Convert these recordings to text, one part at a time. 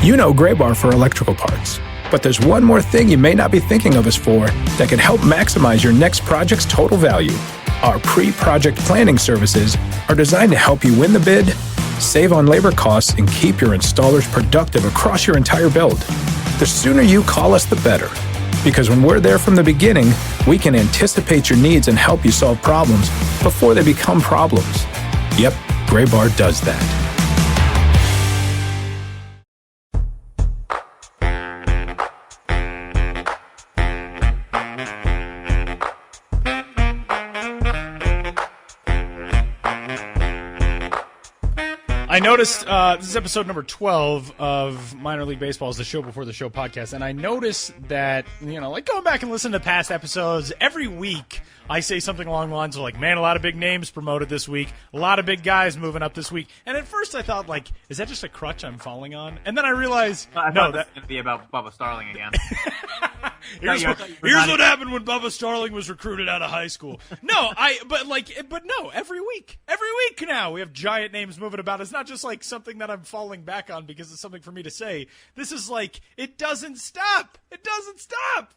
You know Gray Bar for electrical parts, but there's one more thing you may not be thinking of us for that can help maximize your next project's total value. Our pre-project planning services are designed to help you win the bid, save on labor costs, and keep your installers productive across your entire build. The sooner you call us, the better. Because when we're there from the beginning, we can anticipate your needs and help you solve problems before they become problems. Yep, Gray Bar does that. I noticed this is episode number 12 of Minor League Baseball's The Show Before the Show podcast, and I noticed that, like going back and listening to past episodes, every week I say something along the lines of like, man, a lot of big names promoted this week, a lot of big guys moving up this week, and at first I thought, like, is that just a crutch I'm falling on? And then I realized, no, that's going to be about Bubba Starling again. Here's what happened when Bubba Starling was recruited out of high school. But no, every week now we have giant names moving about. It's not just like something that I'm falling back on because it's something for me to say. This is like, it doesn't stop. It doesn't stop.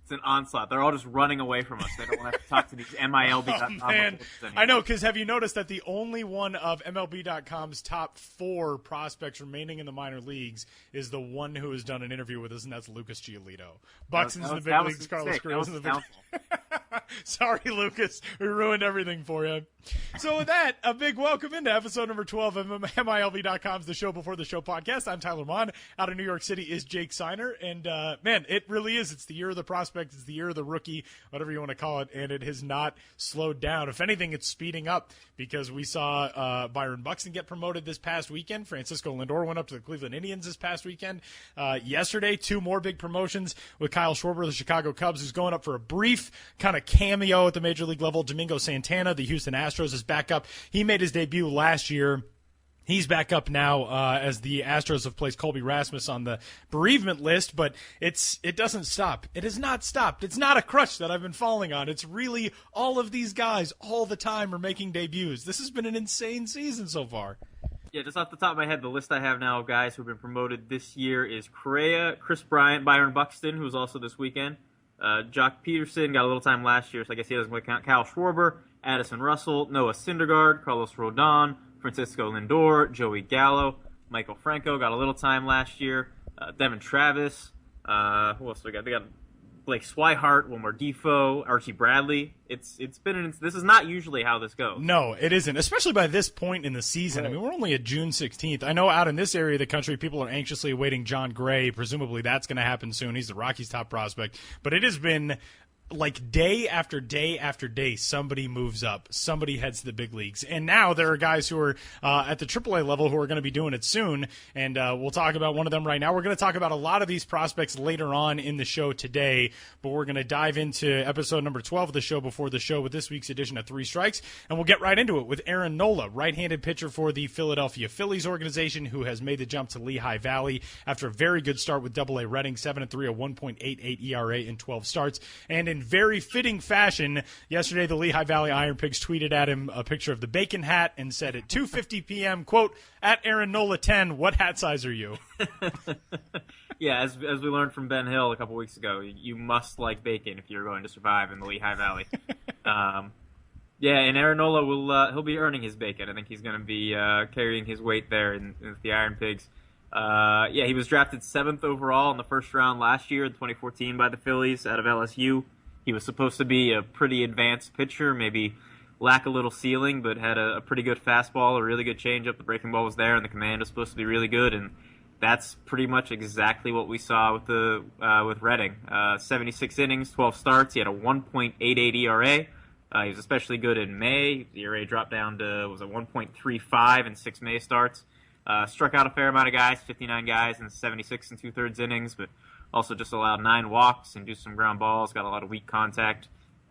It's an onslaught. They're all just running away from us. They don't want to have to talk to these MILB.com. Oh, man. I know, because have you noticed that the only one of MLB.com's top 4 prospects remaining in the minor leagues is the one who has done an interview with us, and that's Lucas Giolito. Buxton's in the big leagues. Carlos Correa's in the big leagues. Sorry, Lucas. We ruined everything for you. So with that, a big welcome into episode number 12 of MILB.com's The Show Before the Show podcast. I'm Tyler Mon. Out of New York City is Jake Seiner. And, man, it really is. It's the year of the prospect. It's the year of the rookie, whatever you want to call it. And it has not slowed down. If anything, it's speeding up because we saw Byron Buxton get promoted this past weekend. Francisco Lindor went up to the Cleveland Indians this past weekend. Yesterday, 2 more big promotions with Kyle Schwarber, the Chicago Cubs, who's going up for a brief kind of cameo at the major league level. Domingo Santana, the Houston Astros, is back up. He made his debut last year. He's back up now as the Astros have placed Colby Rasmus on the bereavement list, but it doesn't stop. It has not stopped. It's not a crutch that I've been falling on. It's really all of these guys all the time are making debuts. This has been an insane season so far. Yeah, just off the top of my head, the list I have now of guys who have been promoted this year is Correa, Chris Bryant, Byron Buxton, who was also this weekend. Jock Peterson got a little time last year, so I guess he doesn't count. Kyle Schwarber, Addison Russell, Noah Syndergaard, Carlos Rodon, Francisco Lindor, Joey Gallo, Michael Franco got a little time last year. Devin Travis. Who else do we got? They got Blake Swihart, Wilmer Defoe, Archie Bradley. This is not usually how this goes. No, it isn't, especially by this point in the season. Right. I mean, we're only at June 16th. I know out in this area of the country, people are anxiously awaiting John Gray. Presumably that's going to happen soon. He's the Rockies' top prospect. But it has been like day after day after day, somebody moves up, somebody heads to the big leagues. And now there are guys who are at the AAA level who are going to be doing it soon, and we'll talk about one of them right now. We're going to talk about a lot of these prospects later on in the show today, but we're going to dive into episode number 12 of the Show Before the Show with this week's edition of 3 Strikes, and we'll get right into it with Aaron Nola, right-handed pitcher for the Philadelphia Phillies organization, who has made the jump to Lehigh Valley after a very good start with Double-A Reading, 7-3, a 1.88 ERA in 12 starts, and in very fitting fashion, yesterday the Lehigh Valley Iron Pigs tweeted at him a picture of the bacon hat and said at 2:50 p.m., quote, "At Aaron Nola 10, what hat size are you?" Yeah, as we learned from Ben Hill a couple weeks ago, you must like bacon if you're going to survive in the Lehigh Valley. Yeah, and Aaron Nola he'll be earning his bacon. I think he's going to be carrying his weight there in the Iron Pigs. Yeah, he was drafted 7th overall in the first round last year in 2014 by the Phillies out of LSU. He was supposed to be a pretty advanced pitcher, maybe lack a little ceiling, but had a pretty good fastball, a really good changeup. The breaking ball was there, and the command was supposed to be really good, and that's pretty much exactly what we saw with Reading. 76 innings, 12 starts. He had a 1.88 ERA. He was especially good in May. The ERA dropped down to 1.35 in 6 May starts. Struck out a fair amount of guys, 59 guys in 76 and 2/3 innings, but also just allowed 9 walks and do some ground balls, got a lot of weak contact.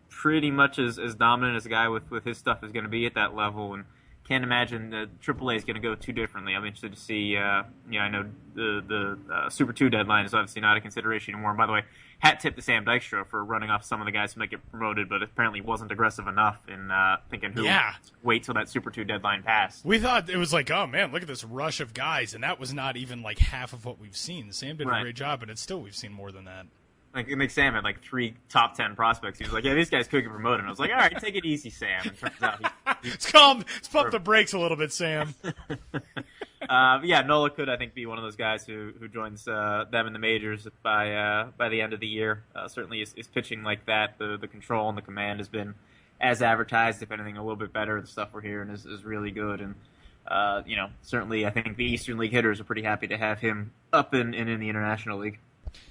Pretty much as dominant as a guy with his stuff is going to be at that level. And can't imagine the AAA is going to go too differently. I'm interested to see. I know the Super 2 deadline is obviously not a consideration anymore. And by the way, hat tip to Sam Dykstra for running off some of the guys who might get promoted, but apparently wasn't aggressive enough in thinking wait till that Super 2 deadline passed. We thought it was like, oh man, look at this rush of guys, and that was not even like half of what we've seen. Sam did a great job, but we've seen more than that. Like, it makes Sam had like 3 top 10 prospects. He was like, yeah, these guys could get promoted. And I was like, all right, take it easy, Sam. And turns out it's calm. Let's pump the brakes a little bit, Sam. Nola could, I think, be one of those guys who joins them in the majors by the end of the year. Certainly is pitching like that. The control and the command has been as advertised, if anything, a little bit better. The stuff we're hearing is really good. And, certainly I think the Eastern League hitters are pretty happy to have him up and in the International League.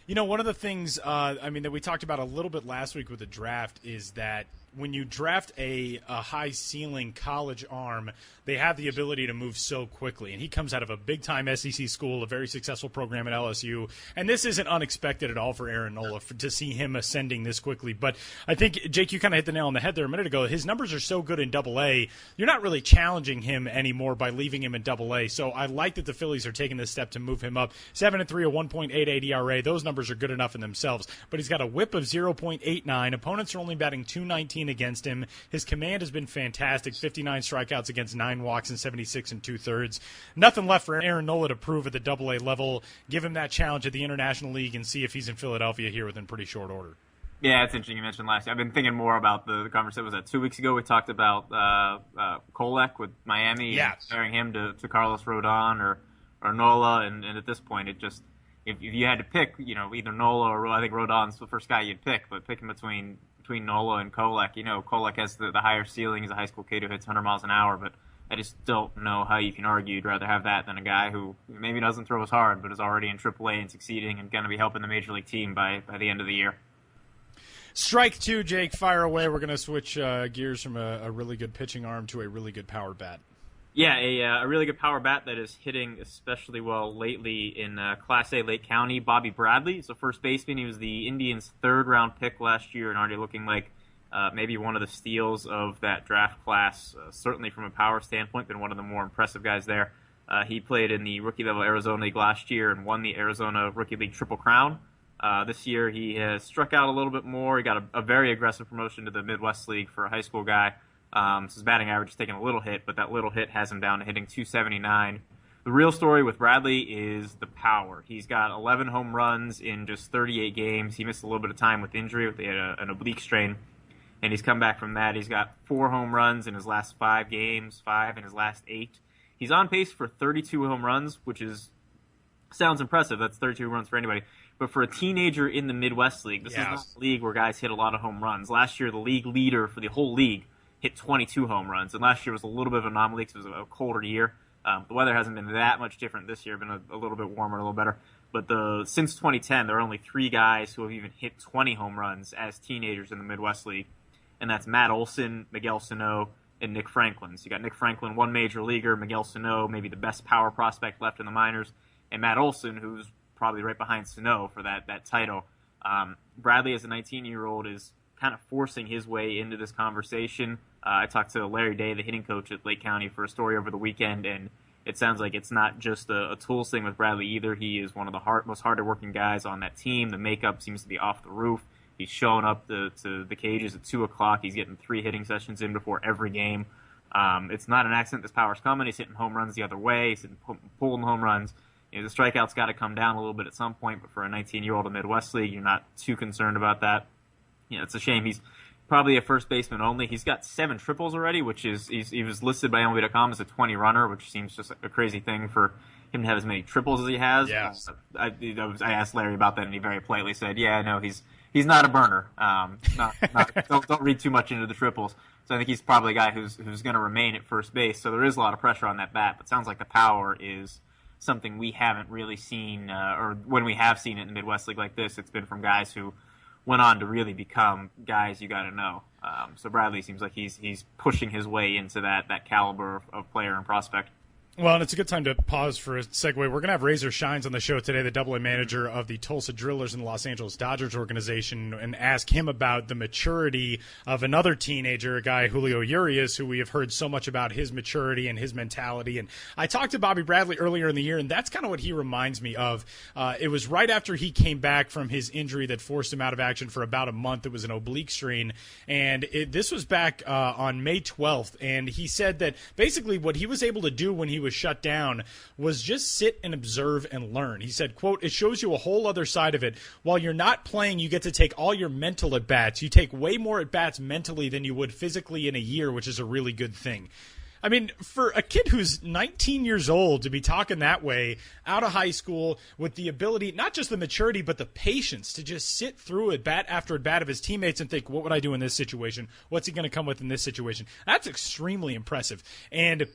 One of the things, that we talked about a little bit last week with the draft is that when you draft a high-ceiling college arm, they have the ability to move so quickly. And he comes out of a big-time SEC school, a very successful program at LSU. And this isn't unexpected at all for Aaron Nola to see him ascending this quickly. But I think, Jake, you kind of hit the nail on the head there a minute ago. His numbers are so good in Double-A, you're not really challenging him anymore by leaving him in Double-A. So I like that the Phillies are taking this step to move him up. 7-3, a 1.88 ERA. Those numbers are good enough in themselves. But he's got a whip of 0.89. Opponents are only batting .219 against him. His command has been fantastic. 59 strikeouts against 9 walks and 76 2/3. Nothing left for Aaron Nola to prove at the Double-A level. Give him that challenge at the International League and see if he's in Philadelphia here within pretty short order. Yeah, it's interesting you mentioned last year. I've been thinking more about the conversation. Was that 2 weeks ago? We talked about Kolek with Miami, comparing him to Carlos Rodon or Nola, and at this point, it just if you had to pick, either Nola or I think Rodon's the first guy you'd pick, but picking between Nola and Kolek, Kolek has the higher ceiling. He's a high school kid who hits 100 miles an hour, but I just don't know how you can argue you'd rather have that than a guy who maybe doesn't throw as hard, but is already in AAA and succeeding and going to be helping the major league team by the end of the year. Strike 2, Jake. Fire away. We're going to switch gears from a really good pitching arm to a really good power bat. Yeah, a really good power bat that is hitting especially well lately in Class A Lake County. Bobby Bradley is a first baseman. He was the Indians' third-round pick last year and already looking like maybe one of the steals of that draft class. Certainly from a power standpoint, been one of the more impressive guys there. He played in the rookie-level Arizona League last year and won the Arizona Rookie League Triple Crown. This year he has struck out a little bit more. He got a very aggressive promotion to the Midwest League for a high school guy. So his batting average is taking a little hit, but that little hit has him down to hitting .279. The real story with Bradley is the power. He's got 11 home runs in just 38 games. He missed a little bit of time with injury. They had an oblique strain, and he's come back from that. He's got 4 home runs in his last 5 games, 5 in his last 8. He's on pace for 32 home runs, which sounds impressive. That's 32 runs for anybody. But for a teenager in the Midwest League, this is not a league where guys hit a lot of home runs. Last year, the league leader for the whole league hit 22 home runs, and last year was a little bit of an anomaly because it was a colder year. The weather hasn't been that much different this year, been a little bit warmer, a little better. But since 2010, there are only 3 guys who have even hit 20 home runs as teenagers in the Midwest League, and that's Matt Olson, Miguel Sano, and Nick Franklin. So you got Nick Franklin, one major leaguer, Miguel Sano, maybe the best power prospect left in the minors, and Matt Olson, who's probably right behind Sano for that title. Bradley, as a 19-year-old, is kind of forcing his way into this conversation. I talked to Larry Day, the hitting coach at Lake County, for a story over the weekend, and it sounds like it's not just a tools thing with Bradley either. He is one of the most harder-working guys on that team. The makeup seems to be off the roof. He's showing up to the cages at 2 o'clock. He's getting 3 hitting sessions in before every game. It's not an accident this power's coming. He's hitting home runs the other way. He's pulling home runs. The strikeouts got to come down a little bit at some point, but for a 19-year-old in Midwest League, you're not too concerned about that. It's a shame. He's probably a first baseman only. He's got 7 triples already, which is he was listed by MLB.com as a 20 runner, which seems just a crazy thing for him to have as many triples as he has. Yeah. I asked Larry about that, and he very politely said, "Yeah, no, he's not a burner. Don't read too much into the triples." So I think he's probably a guy who's going to remain at first base. So there is a lot of pressure on that bat, but it sounds like the power is something we haven't really seen, or when we have seen it in the Midwest League like this, it's been from guys who went on to really become guys you got to know. So Bradley seems like he's pushing his way into that caliber of player and prospect. Well, and it's a good time to pause for a segue. We're going to have Razor Shines on the show today, the double-A manager of the Tulsa Drillers and the Los Angeles Dodgers organization, and ask him about the maturity of another teenager, a guy, Julio Urias, who we have heard so much about his maturity and his mentality. And I talked to Bobby Bradley earlier in the year, and that's kind of what he reminds me of. It was right after he came back from his injury that forced him out of action for about a month. It was an oblique strain, and this was back on May 12th. And he said that basically what he was able to do when he was shut down was just sit and observe and learn. He said, quote, "It shows you a whole other side of it. While you're not playing, you get to take all your mental at bats. You take way more at bats mentally than you would physically in a year, which is a really good thing." I mean, for a kid who's 19 years old to be talking that way out of high school with the ability, not just the maturity, but the patience to just sit through at bat after at bat of his teammates and think, what would I do in this situation? What's he going to come with in this situation? That's extremely impressive. And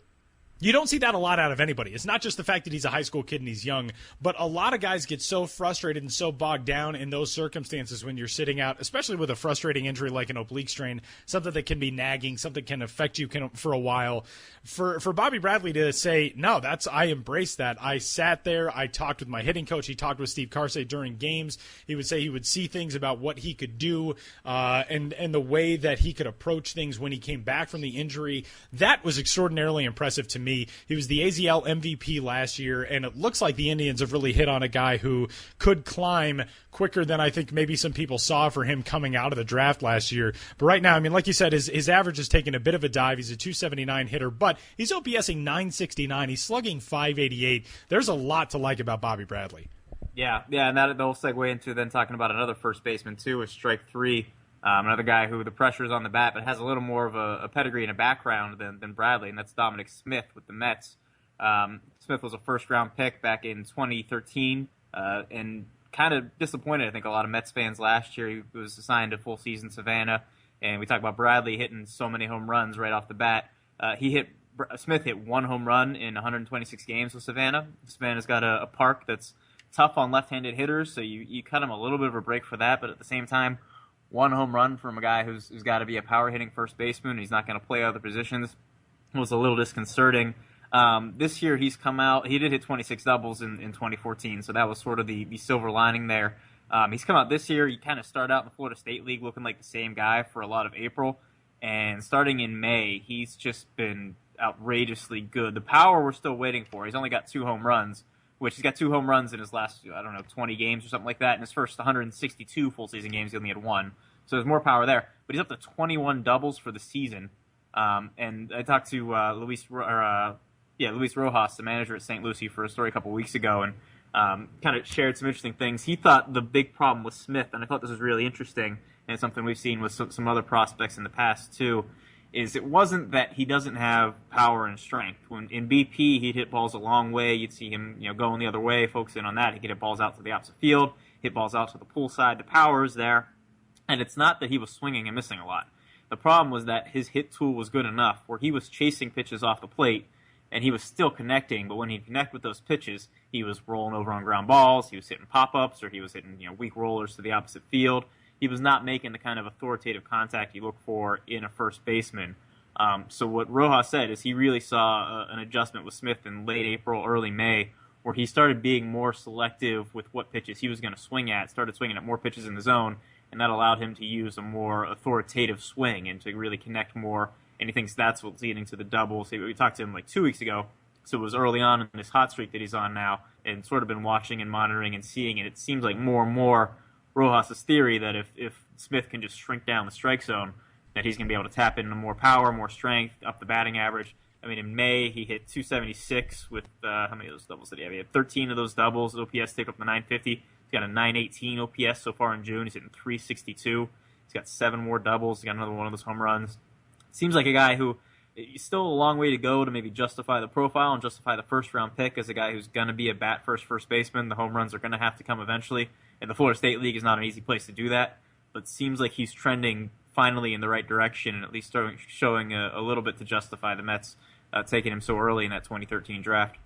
you don't see that a lot out of anybody. It's not just the fact that he's a high school kid and he's young, but a lot of guys get so frustrated and so bogged down in those circumstances when you're sitting out, especially with a frustrating injury like an oblique strain, something that can be nagging, something can affect you for a while. For Bobby Bradley to say, no, I embraced that. I sat there. I talked with my hitting coach. He talked with Steve Carsey during games. He would say he would see things about what he could do and the way that he could approach things when he came back from the injury. That was extraordinarily impressive to me. He was the AZL MVP last year, and it looks like the Indians have really hit on a guy who could climb quicker than I think maybe some people saw for him coming out of the draft last year. But right now, I mean, like you said, his average has taken a bit of a dive. He's a 279 hitter, but he's OPSing 969. He's slugging 588. There's a lot to like about Bobby Bradley. Yeah, and that'll segue into then talking about another first baseman, too, with strike three. Another guy who the pressure is on the bat, but has a little more of a pedigree and a background than Bradley, and that's Dominic Smith with the Mets. Smith was a first-round pick back in 2013, and kind of disappointed, I think, a lot of Mets fans last year. He was assigned to full-season Savannah, and we talk about Bradley hitting so many home runs right off the bat. Smith hit one home run in 126 games with Savannah. Savannah's got a park that's tough on left-handed hitters, so you cut him a little bit of a break for that, but at the same time, one home run from a guy who's got to be a power-hitting first baseman. He's not going to play other positions. It was a little disconcerting. This year he's come out. He did hit 26 doubles in 2014, so that was sort of the silver lining there. He's come out this year. He kind of started out in the Florida State League looking like the same guy for a lot of April. And starting in May, he's just been outrageously good. The power we're still waiting for. He's only got 2 home runs, which he's got 2 home runs in his last, 20 games or something like that. In his first 162 full season games, he only had 1. So there's more power there. But he's up to 21 doubles for the season. And I talked to Luis Rojas, the manager at St. Lucie, for a story a couple weeks ago, and kind of shared some interesting things. He thought the big problem with Smith, and I thought this was really interesting, and it's something we've seen with some other prospects in the past too, is it wasn't that he doesn't have power and strength. When in BP, he'd hit balls a long way. You'd see him, going the other way, focusing on that. He could hit balls out to the opposite field, hit balls out to the pull side. The power is there, and it's not that he was swinging and missing a lot. The problem was that his hit tool was good enough where he was chasing pitches off the plate, and he was still connecting. But when he'd connect with those pitches, he was rolling over on ground balls. He was hitting pop-ups, or he was hitting weak rollers to the opposite field. He was not making the kind of authoritative contact you look for in a first baseman. So what Rojas said is he really saw an adjustment with Smith in late April, early May, where he started being more selective with what pitches he was going to swing at, started swinging at more pitches in the zone, and that allowed him to use a more authoritative swing and to really connect more. And he thinks that's what's leading to the doubles. We talked to him like 2 weeks ago, so it was early on in this hot streak that he's on now, and sort of been watching and monitoring and seeing, and it seems like more and more Rojas' theory that if Smith can just shrink down the strike zone, that he's going to be able to tap into more power, more strength, up the batting average. I mean, in May, he hit 276 with, how many of those doubles did he have? He had 13 of those doubles. OPS take up to 950. He's got a 918 OPS so far in June. He's hitting 362. He's got 7 more doubles. He's got another one of those home runs. Seems like a guy who is still a long way to go to maybe justify the profile and justify the first-round pick as a guy who's going to be a bat-first baseman. The home runs are going to have to come eventually, and the Florida State League is not an easy place to do that, but seems like he's trending finally in the right direction and at least showing a little bit to justify the Mets taking him so early in that 2013 draft.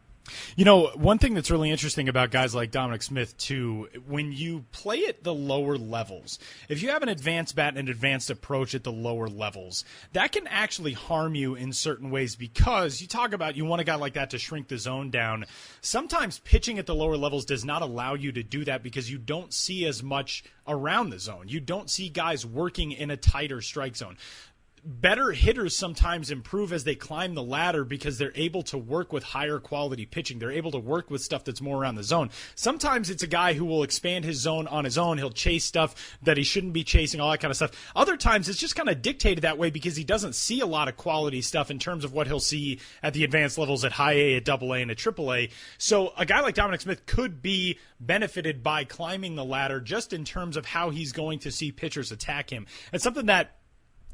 You know, one thing that's really interesting about guys like Dominic Smith, too, when you play at the lower levels, if you have an advanced bat and an advanced approach at the lower levels, that can actually harm you in certain ways because you talk about you want a guy like that to shrink the zone down. Sometimes pitching at the lower levels does not allow you to do that because you don't see as much around the zone. You don't see guys working in a tighter strike zone. Better hitters sometimes improve as they climb the ladder because they're able to work with higher quality pitching. They're able to work with stuff that's more around the zone. Sometimes it's a guy who will expand his zone on his own. He'll chase stuff that he shouldn't be chasing, all that kind of stuff. Other times it's just kind of dictated that way because he doesn't see a lot of quality stuff in terms of what he'll see at the advanced levels at high A, at double A, and at triple A. So a guy like Dominic Smith could be benefited by climbing the ladder just in terms of how he's going to see pitchers attack him. It's something that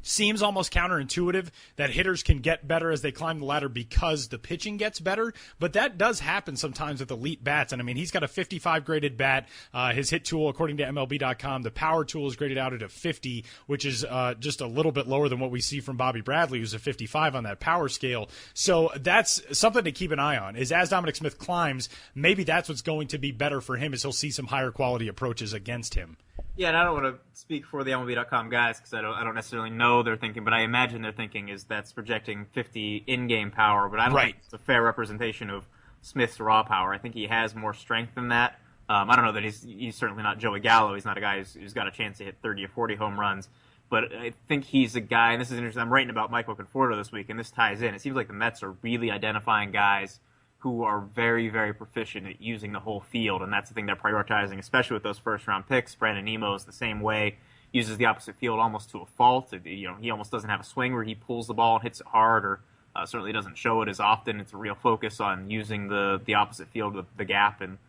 seems almost counterintuitive that hitters can get better as they climb the ladder because the pitching gets better, but that does happen sometimes with elite bats. And I mean, he's got a 55 graded bat. His hit tool, according to MLB.com, the power tool is graded out at a 50, which is just a little bit lower than what we see from Bobby Bradley, who's a 55 on that power scale. So that's something to keep an eye on, is as Dominic Smith climbs, maybe that's what's going to be better for him, is he'll see some higher quality approaches against him. Yeah, and I don't want to speak for the MLB.com guys because I don't necessarily know their thinking, but I imagine their thinking is that's projecting 50 in-game power, but I don't think it's a fair representation of Smith's raw power. I think he has more strength than that. I don't know that he's certainly not Joey Gallo. He's not a guy who's got a chance to hit 30 or 40 home runs, but I think he's a guy, and this is interesting, I'm writing about Michael Conforto this week, and this ties in. It seems like the Mets are really identifying guys who are very, very proficient at using the whole field, and that's the thing they're prioritizing, especially with those first-round picks. Brandon Nemo is the same way, uses the opposite field almost to a fault. He almost doesn't have a swing where he pulls the ball and hits it hard, or certainly doesn't show it as often. It's a real focus on using the opposite field, the gap, and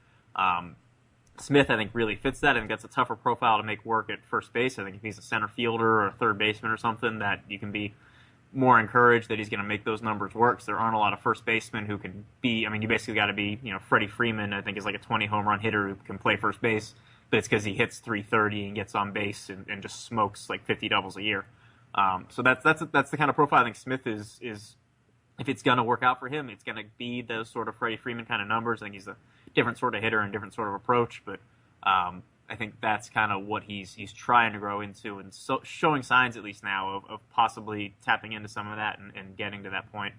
Smith, I think, really fits that. I think that's a tougher profile to make work at first base. I think if he's a center fielder or a third baseman or something, that you can be more encouraged that he's going to make those numbers work. So there aren't a lot of first basemen who can be, I mean, you basically got to be, Freddie Freeman, I think, is like a 20 home run hitter who can play first base, but it's because he hits 330 and gets on base and just smokes like 50 doubles a year. So that's the kind of profile I think Smith is if it's going to work out for him, it's going to be those sort of Freddie Freeman kind of numbers. I think he's a different sort of hitter and different sort of approach, but I think that's kind of what he's trying to grow into, and so showing signs at least now of possibly tapping into some of that and getting to that point.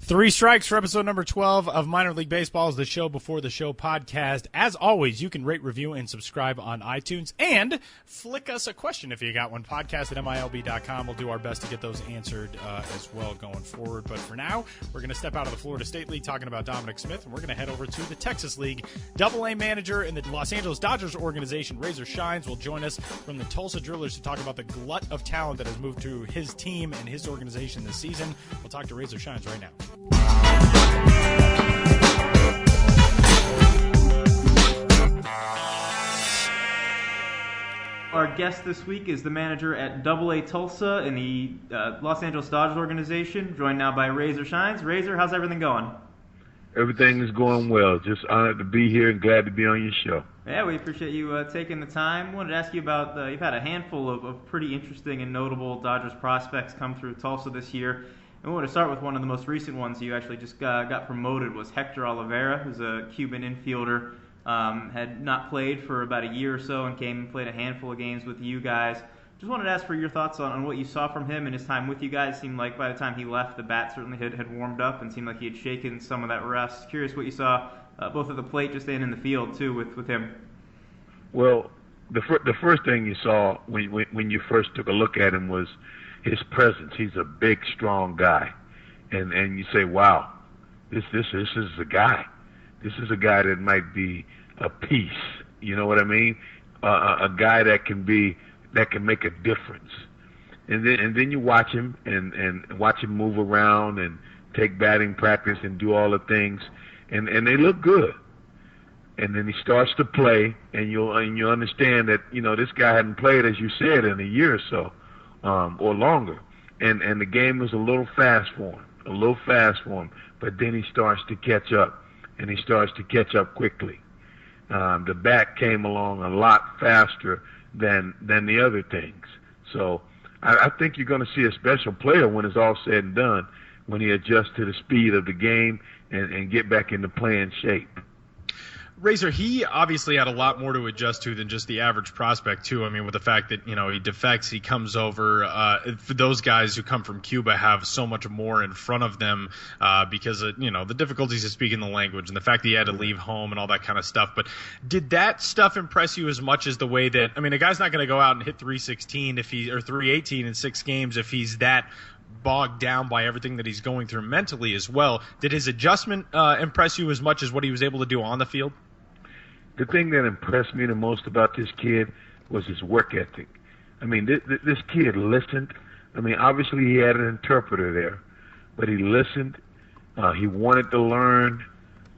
3 strikes for episode number 12 of Minor League Baseball is the show before the show podcast. As always, you can rate, review, and subscribe on iTunes, and flick us a question if you got one. Podcast at MILB.com. We'll do our best to get those answered as well going forward. But for now, we're going to step out of the Florida State League talking about Dominic Smith, and we're going to head over to the Texas League. Double-A manager in the Los Angeles Dodgers organization, Razor Shines, will join us from the Tulsa Drillers to talk about the glut of talent that has moved to his team and his organization this season. We'll talk to Razor Shines right now. Our guest this week is the manager at Double-A Tulsa in the Los Angeles Dodgers organization, joined now by Razor Shines. Razor, how's everything going? Everything is going well. Just honored to be here and glad to be on your show. Yeah, we appreciate you taking the time. Wanted to ask you about, you've had a handful of pretty interesting and notable Dodgers prospects come through Tulsa this year. And we want to start with one of the most recent ones you actually just got promoted, was Hector Oliveira, who's a Cuban infielder. Had not played for about a year or so and came and played a handful of games with you guys. Just wanted to ask for your thoughts on what you saw from him and his time with you guys. It seemed like by the time he left, the bat certainly had warmed up and seemed like he had shaken some of that rust. Curious what you saw both at the plate just and in the field, too, with him. Well, the first thing you saw when you first took a look at him was his presence. He's a big, strong guy. And you say, wow, this is a guy. This is a guy that might be a piece. You know what I mean? A guy that can make a difference. And then you watch him and watch him move around and take batting practice and do all the things, and they look good. And then he starts to play, and you understand that this guy hadn't played, as you said, in a year or so, or longer. And the game was a little fast for him. But then he starts to catch up. And he starts to catch up quickly. The bat came along a lot faster than the other things. So I think you're going to see a special player when it's all said and done, when he adjusts to the speed of the game and get back into playing shape. Razor, he obviously had a lot more to adjust to than just the average prospect, too. I mean, with the fact that, he defects, he comes over. For those guys who come from Cuba have so much more in front of them because of, the difficulties of speaking the language and the fact that he had to leave home and all that kind of stuff. But did that stuff impress you as much as the way that, a guy's not going to go out and hit 316 or 318 in 6 games if he's that bogged down by everything that he's going through mentally as well. Did his adjustment impress you as much as what he was able to do on the field? The thing that impressed me the most about this kid was his work ethic. This kid listened. Obviously he had an interpreter there, but he listened. He wanted to learn,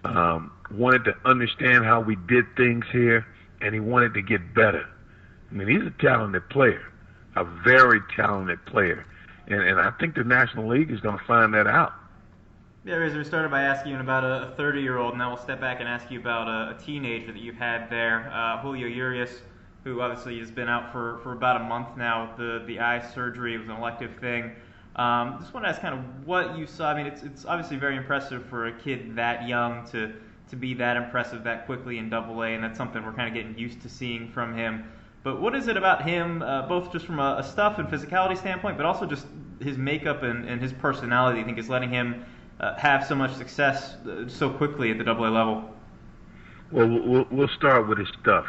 wanted to understand how we did things here, and he wanted to get better. He's a talented player, a very talented player. And I think the National League is going to find that out. Yeah, Razor, we started by asking you about a 30-year-old, and now we'll step back and ask you about a teenager that you've had there, Julio Urias, who obviously has been out for about a month now with the eye surgery. It was an elective thing. Just want to ask kind of what you saw. It's obviously very impressive for a kid that young to be that impressive that quickly in AA, and that's something we're kind of getting used to seeing from him. But what is it about him, both just from a stuff and physicality standpoint, but also just his makeup and his personality, I think is letting him have so much success so quickly at the AA level? Well, we'll start with his stuff.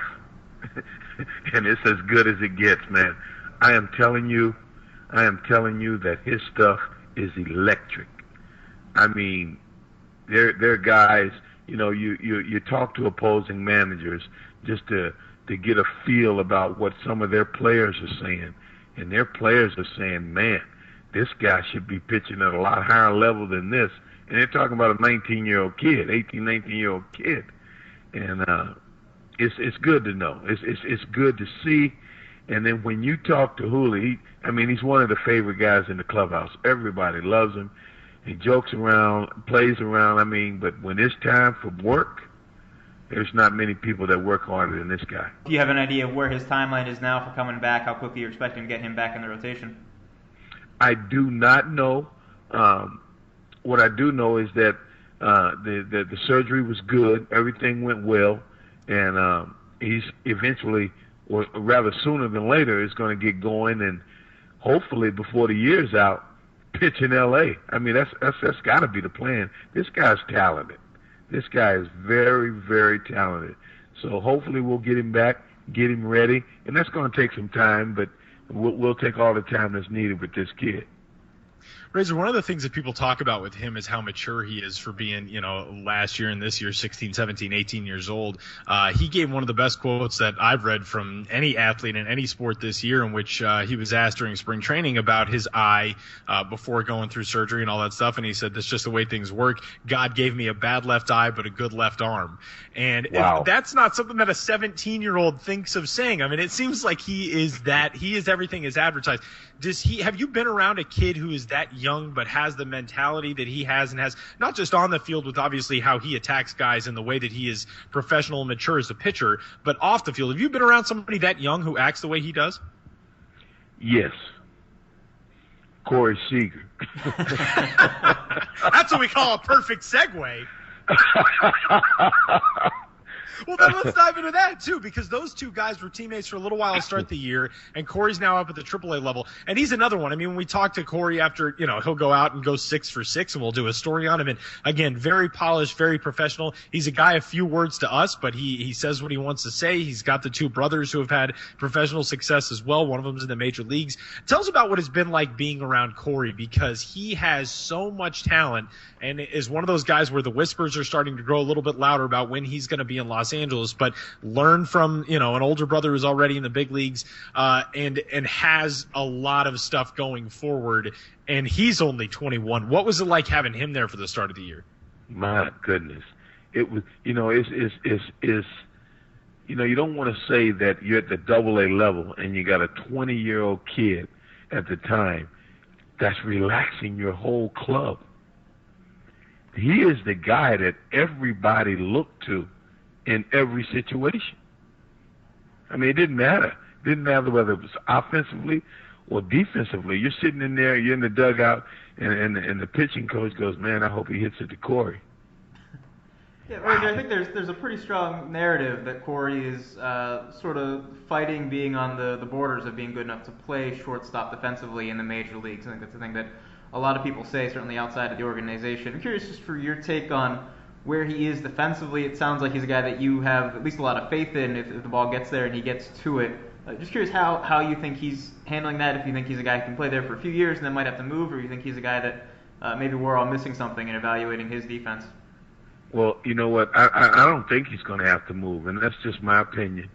And it's as good as it gets, man. I am telling you that his stuff is electric. There are guys, you talk to opposing managers just to get a feel about what some of their players are saying. And their players are saying, man, this guy should be pitching at a lot higher level than this. And they're talking about a 19-year-old kid, 18, 19-year-old kid. And it's good to know. It's good to see. And then when you talk to Julio, he's one of the favorite guys in the clubhouse. Everybody loves him. He jokes around, plays around. But when it's time for work, there's not many people that work harder than this guy. Do you have an idea of where his timeline is now for coming back? How quickly you're expecting to get him back in the rotation? I do not know. What I do know is that the surgery was good. Everything went well. And he's eventually, or rather sooner than later, is going to get going. And hopefully before the year's out, pitch in L.A. That's got to be the plan. This guy's talented. This guy is very, very talented. So hopefully we'll get him back, get him ready. And that's going to take some time, but we'll take all the time that's needed with this kid. Razor, one of the things that people talk about with him is how mature he is for being, last year and this year, 16, 17, 18 years old. He gave one of the best quotes that I've read from any athlete in any sport this year, in which he was asked during spring training about his eye before going through surgery and all that stuff. And he said, that's just the way things work. God gave me a bad left eye, but a good left arm. And wow. That's not something that a 17-year-old thinks of saying. It seems like he is everything is advertised. Have you been around a kid who is that young but has the mentality that he has, and has not just on the field with obviously how he attacks guys and the way that he is professional and mature as a pitcher, but off the field? Have you been around somebody that young who acts the way he does? Yes. Corey Seager. That's what we call a perfect segue. Well, then let's dive into that, too, because those two guys were teammates for a little while to start the year, and Corey's now up at the AAA level. And he's another one. When we talk to Corey after, he'll go out and go 6 for 6, and we'll do a story on him. And, again, very polished, very professional. He's a guy of few words to us, but he says what he wants to say. He's got the 2 brothers who have had professional success as well. One of them's in the major leagues. Tell us about what it's been like being around Corey, because he has so much talent and is one of those guys where the whispers are starting to grow a little bit louder about when he's going to be in Los Angeles, but learn from, an older brother who's already in the big leagues, and has a lot of stuff going forward, and he's only 21. What was it like having him there for the start of the year? My goodness. It was, you don't want to say that you're at the AA level and you got a 20-year-old kid at the time that's relaxing your whole club. He is the guy that everybody looked to in every situation. It didn't matter. It didn't matter whether it was offensively or defensively. You're sitting in there, you're in the dugout, And the pitching coach goes, man, I hope he hits it to Corey. Yeah, Razor, I think there's a pretty strong narrative that Corey is sort of fighting being on the borders of being good enough to play shortstop defensively in the major leagues. I think that's the thing that a lot of people say, certainly outside of the organization. I'm curious just for your take on where he is defensively. It sounds like he's a guy that you have at least a lot of faith in if the ball gets there and he gets to it. Just curious how you think he's handling that, if you think he's a guy who can play there for a few years and then might have to move, or you think he's a guy that maybe we're all missing something in evaluating his defense. Well, you know what? I don't think he's going to have to move, and that's just my opinion.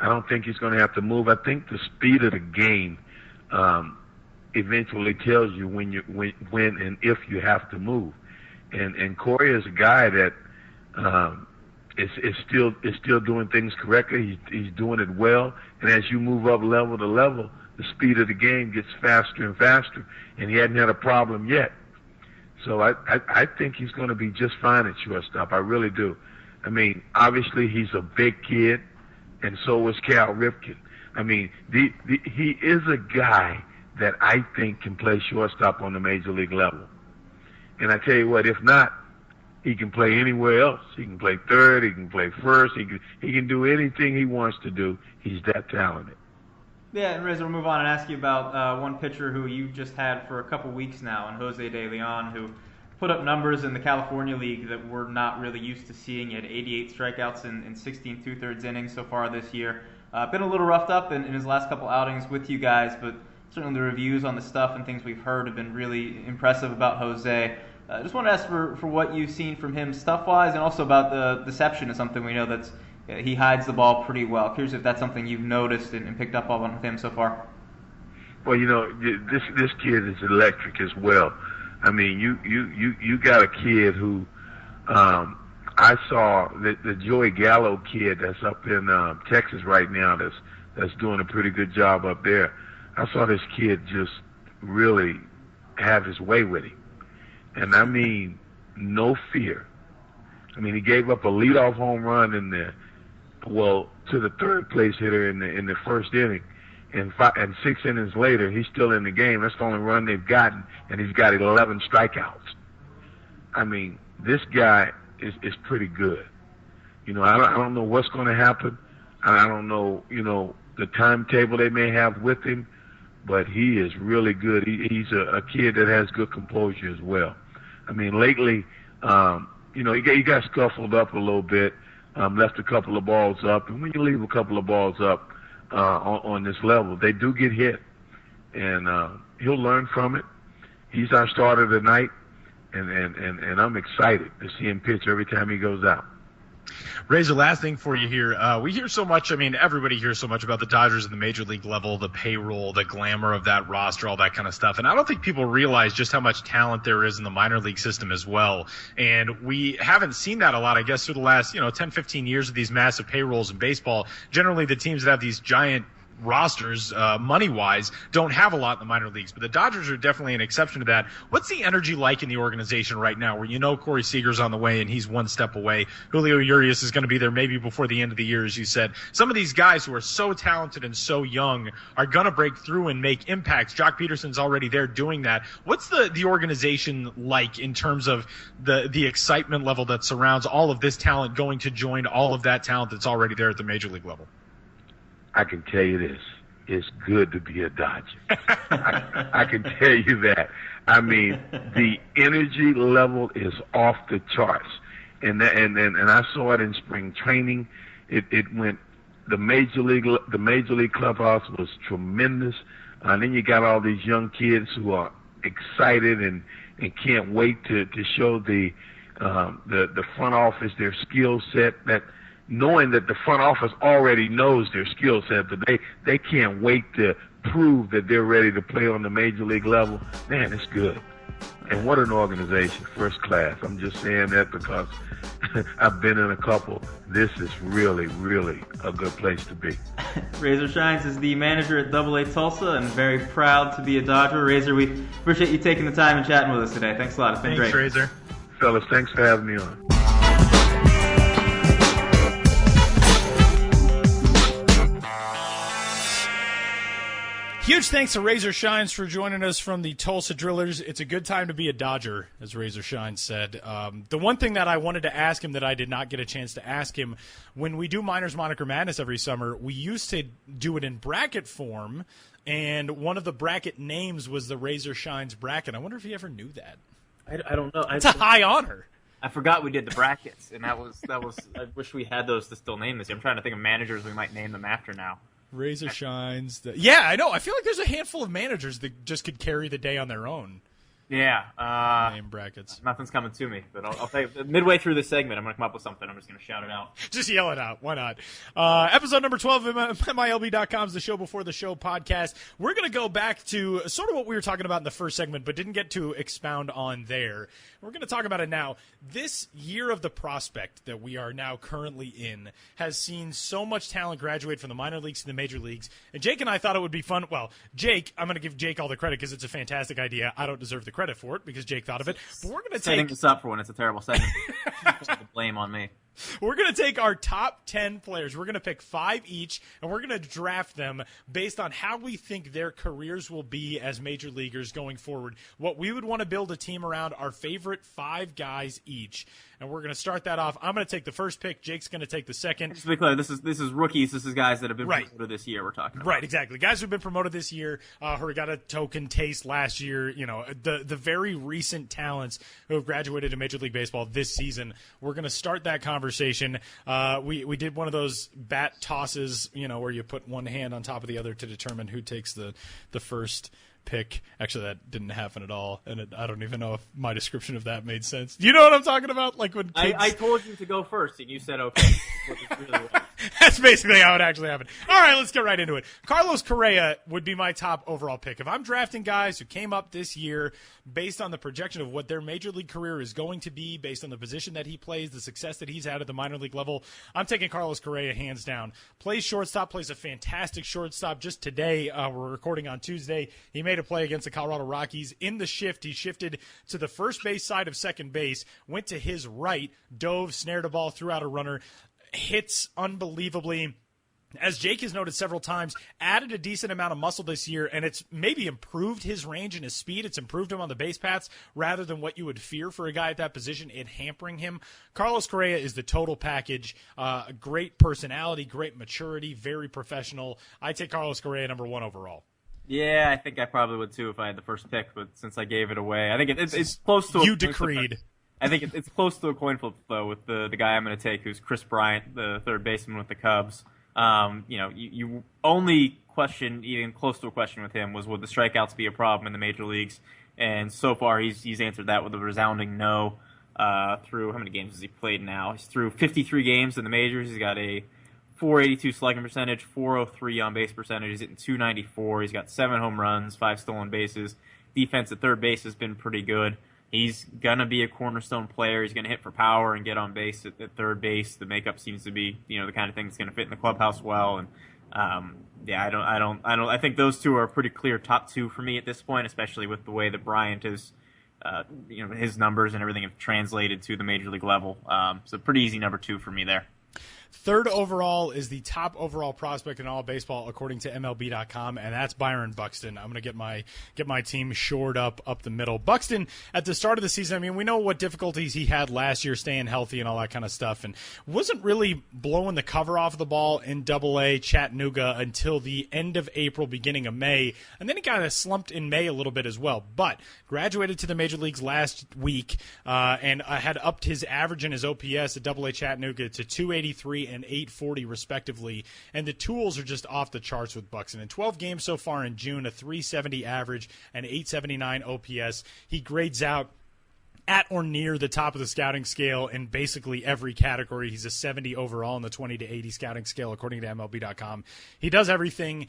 I don't think he's going to have to move. I think the speed of the game eventually tells you when and if you have to move. And Corey is a guy that is still doing things correctly. He's doing it well, and as you move up level to level, the speed of the game gets faster and faster, and he hadn't had a problem yet. So I think he's going to be just fine at shortstop. I really do. I mean, obviously he's a big kid, and so is Cal Ripken. I mean, he is a guy that I think can play shortstop on the major league level. And I tell you what, if not, he can play anywhere else. He can play third. He can play first. He can do anything he wants to do. He's that talented. Yeah, and Reza, we'll move on and ask you about one pitcher who you just had for a couple weeks now, and Jose De Leon, who put up numbers in the California League that we're not really used to seeing. He had 88 strikeouts in 16 2/3 innings so far this year. Been a little roughed up in his last couple outings with you guys, but certainly the reviews on the stuff and things we've heard have been really impressive about Jose. Just want to ask for what you've seen from him stuff-wise, and also about the deception is something we know that's he hides the ball pretty well. Curious if that's something you've noticed and picked up on with him so far. Well, you know, this kid is electric as well. I mean, you got a kid who I saw the Joey Gallo kid that's up in Texas right now that's doing a pretty good job up there. I saw this kid just really have his way with him. And I mean, no fear. I mean, he gave up a leadoff home run to the third place hitter in the first inning, and 6 innings later, he's still in the game. That's the only run they've gotten, and he's got 11 strikeouts. I mean, this guy is pretty good. You know, I don't know what's going to happen. I don't know, you know, the timetable they may have with him, but he is really good. He's a kid that has good composure as well. I mean, lately, you know, he got scuffled up a little bit, left a couple of balls up, and when you leave a couple of balls up on this level, they do get hit, and he'll learn from it. He's our starter tonight, and I'm excited to see him pitch every time he goes out. Razor, last thing for you here. We hear so much, I mean, everybody hears so much about the Dodgers at the major league level, the payroll, the glamour of that roster, all that kind of stuff. And I don't think people realize just how much talent there is in the minor league system as well. And we haven't seen that a lot, I guess, through the last, 10, 15 years of these massive payrolls in baseball. Generally, the teams that have these giant rosters, money-wise, don't have a lot in the minor leagues, but the Dodgers are definitely an exception to that. What's the energy like in the organization right now, where Corey Seager's on the way and he's one step away? Julio Urias is going to be there maybe before the end of the year, as you said. Some of these guys who are so talented and so young are going to break through and make impacts. Jock Peterson's already there doing that. What's the organization like in terms of the excitement level that surrounds all of this talent going to join all of that talent that's already there at the major league level? I can tell you this: it's good to be a Dodger. I can tell you that. I mean, the energy level is off the charts, and I saw it in spring training. It went. The major league clubhouse was tremendous. And then you got all these young kids who are excited and can't wait to show the front office their skill set, that knowing that the front office already knows their skill set, but they can't wait to prove that they're ready to play on the major league level. Man, it's good. And what an organization, first class. I'm just saying that because I've been in a couple. This is really, really a good place to be. Razor Shines is the manager at AA Tulsa and very proud to be a Dodger. Razor, we appreciate you taking the time and chatting with us today. Thanks a lot. It's been great. Thanks, Razor. Fellas, thanks for having me on. Huge thanks to Razor Shines for joining us from the Tulsa Drillers. It's a good time to be a Dodger, as Razor Shines said. The one thing that I wanted to ask him that I did not get a chance to ask him, when we do Miners Moniker Madness every summer, we used to do it in bracket form, and one of the bracket names was the Razor Shines bracket. I wonder if he ever knew that. I don't know. It's a high honor. I forgot we did the brackets, and that was. I wish we had those to still name this. I'm trying to think of managers we might name them after now. Razor Shines. Yeah, I know. I feel like there's a handful of managers that just could carry the day on their own. Yeah. Name brackets. Nothing's coming to me, but I'll tell you, midway through this segment, I'm going to come up with something. I'm just going to shout it out. Just yell it out. Why not? Episode number 12 of MILB.com is the Show Before the Show podcast. We're going to go back to sort of what we were talking about in the first segment, but didn't get to expound on there. We're going to talk about it now. This year of the prospect that we are now currently in has seen so much talent graduate from the minor leagues to the major leagues. And Jake and I thought it would be fun. Well, Jake, I'm going to give Jake all the credit because it's a fantastic idea. I don't deserve the credit for it because Jake thought of it. But we're going to setting this up for when it's a terrible segment. The blame on me. We're going to take our top 10 players. We're going to pick 5 each, and we're going to draft them based on how we think their careers will be as major leaguers going forward. What we would want to build a team around, our favorite 5 guys each. And we're going to start that off. I'm going to take the first pick. Jake's going to take the second. Just to be clear, this is rookies. This is guys that have been promoted this year we're talking about. Right, exactly. Guys who've been promoted this year, who got a token taste last year, the very recent talents who have graduated to Major League Baseball this season. We're going to start that conversation. We did one of those bat tosses, where you put one hand on top of the other to determine who takes the first pick. Actually, that didn't happen at all, and I don't even know if my description of that made sense. Do you know what I'm talking about? Like when kids... I told you to go first, and you said okay. That's basically how it actually happened. All right, let's get right into it. Carlos Correa would be my top overall pick. If I'm drafting guys who came up this year based on the projection of what their major league career is going to be, based on the position that he plays, the success that he's had at the minor league level, I'm taking Carlos Correa hands down. Plays shortstop, plays a fantastic shortstop. Just today, we're recording on Tuesday, he made a play against the Colorado Rockies. In the shift, he shifted to the first base side of second base, went to his right, dove, snared a ball, threw out a runner, hits unbelievably. As Jake has noted several times, added a decent amount of muscle this year, and it's maybe improved his range and his speed. It's improved him on the base paths rather than what you would fear for a guy at that position, it hampering him. Carlos Correa is the total package. Great personality, great maturity, very professional. I take Carlos Correa number 1 overall. Yeah, I think I probably would too if I had the first pick, but since I gave it away, I think it's close to you decreed. I think it's close to a coin flip, though, with the guy I'm going to take, who's Chris Bryant, the third baseman with the Cubs. You only question, even close to a question with him, was would the strikeouts be a problem in the major leagues? And so far, he's answered that with a resounding no. Through how many games has he played now? He's through 53 games in the majors. He's got a 482 slugging percentage, 403 on base percentage. He's hitting 294. He's got 7 home runs, 5 stolen bases. Defense at third base has been pretty good. He's going to be a cornerstone player. He's going to hit for power and get on base at third base. The makeup seems to be, the kind of thing that's going to fit in the clubhouse well. And I think those two are pretty clear top 2 for me at this point, especially with the way that Bryant is, his numbers and everything have translated to the major league level. So pretty easy number 2 for me there. Third overall is the top overall prospect in all of baseball, according to MLB.com, and that's Byron Buxton. I'm going to get my team shored up the middle. Buxton, at the start of the season, I mean, we know what difficulties he had last year staying healthy and all that kind of stuff, and wasn't really blowing the cover off the ball in Double-A Chattanooga until the end of April, beginning of May, and then he kind of slumped in May a little bit as well, but graduated to the major leagues last week and had upped his average and his OPS at Double-A Chattanooga to 283 and 840 respectively, and the tools are just off the charts with Buxton. In 12 games so far in June, a 370 average and 879 OPS. He grades out at or near the top of the scouting scale in basically every category. He's a 70 overall in the 20 to 80 scouting scale, according to MLB.com. He does everything.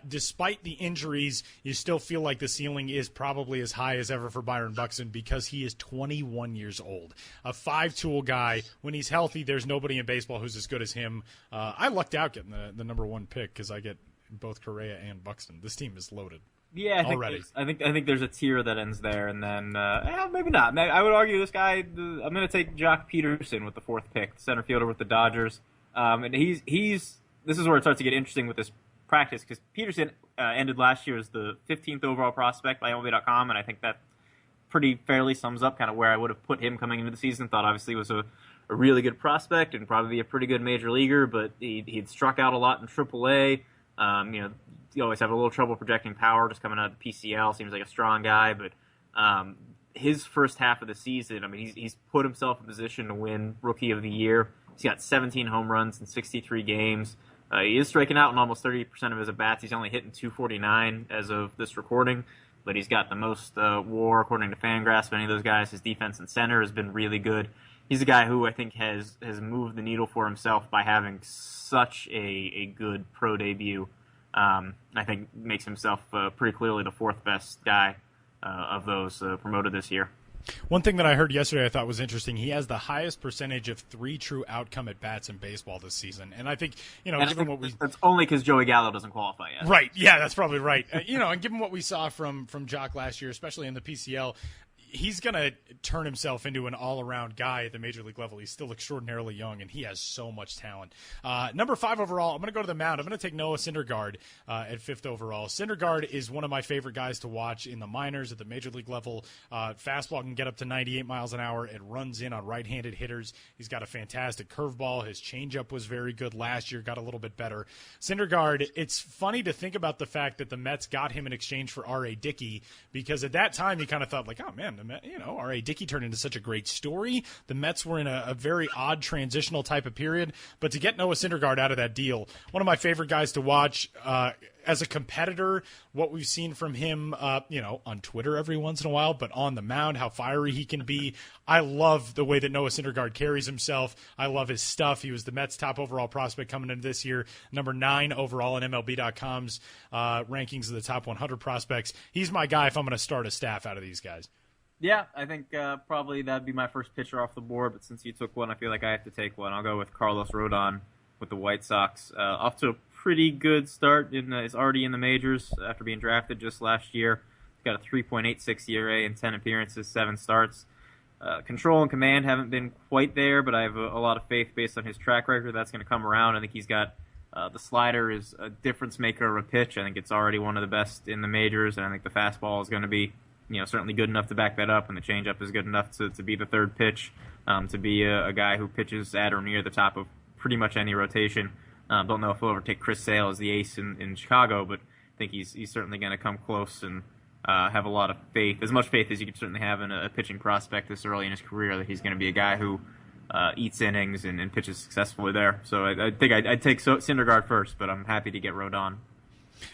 Despite the injuries, you still feel like the ceiling is probably as high as ever for Byron Buxton because he is 21 years old. A 5-tool guy. When he's healthy, there's nobody in baseball who's as good as him. I lucked out getting the number 1 pick because I get both Correa and Buxton. This team is loaded. Yeah, I think there's a tier that ends there, and then maybe not. I would argue this guy. I'm going to take Jock Peterson with the 4th pick, center fielder with the Dodgers, and he's. This is where it starts to get interesting with this practice, because Peterson ended last year as the 15th overall prospect by MLB.com, and I think that pretty fairly sums up kind of where I would have put him coming into the season. Thought obviously he was a really good prospect and probably a pretty good major leaguer, but he'd struck out a lot in AAA. You always have a little trouble projecting power just coming out of the PCL. Seems like a strong guy, but his first half of the season, I mean, he's put himself in position to win Rookie of the Year. He's got 17 home runs in 63 games. He is striking out in almost 30% of his at-bats. He's only hitting .249 as of this recording, but he's got the most WAR according to Fangraphs of any of those guys. His defense in center has been really good. He's a guy who I think has moved the needle for himself by having such a good pro debut. I think makes himself pretty clearly the fourth best guy of those promoted this year. One thing that I heard yesterday I thought was interesting, he has the highest percentage of 3 true outcome at bats in baseball this season. And I think, given what we... That's only because Joey Gallo doesn't qualify yet. Right, yeah, that's probably right. And given what we saw from Jock last year, especially in the PCL, he's going to turn himself into an all-around guy at the major league level. He's still extraordinarily young, and he has so much talent. Number 5 overall, I'm going to go to the mound. I'm going to take Noah Syndergaard at 5th overall. Syndergaard is one of my favorite guys to watch in the minors at the major league level. Fastball can get up to 98 miles an hour. It runs in on right-handed hitters. He's got a fantastic curveball. His changeup was very good last year, got a little bit better. Syndergaard, it's funny to think about the fact that the Mets got him in exchange for R.A. Dickey, because at that time you kind of thought, like, oh, man, R.A. Dickey turned into such a great story. The Mets were in a very odd transitional type of period. But to get Noah Syndergaard out of that deal, one of my favorite guys to watch as a competitor, what we've seen from him, on Twitter every once in a while, but on the mound, how fiery he can be. I love the way that Noah Syndergaard carries himself. I love his stuff. He was the Mets' top overall prospect coming into this year, number 9 overall in MLB.com's rankings of the top 100 prospects. He's my guy if I'm going to start a staff out of these guys. Yeah, I think probably that'd be my first pitcher off the board, but since you took one, I feel like I have to take one. I'll go with Carlos Rodon with the White Sox. Off to a pretty good start. Is already in the majors after being drafted just last year. He's got a 3.86 ERA in 10 appearances, 7 starts. Control and command haven't been quite there, but I have a lot of faith based on his track record. That's going to come around. I think he's got the slider is a difference maker of a pitch. I think it's already one of the best in the majors, and I think the fastball is going to be certainly good enough to back that up, and the changeup is good enough to be the third pitch, to be a guy who pitches at or near the top of pretty much any rotation. Don't know if he'll ever take Chris Sale as the ace in Chicago, but I think he's certainly going to come close and have a lot of faith, as much faith as you could certainly have in a pitching prospect this early in his career, that he's going to be a guy who eats innings and pitches successfully there. So I think I'd take Syndergaard first, but I'm happy to get Rodon.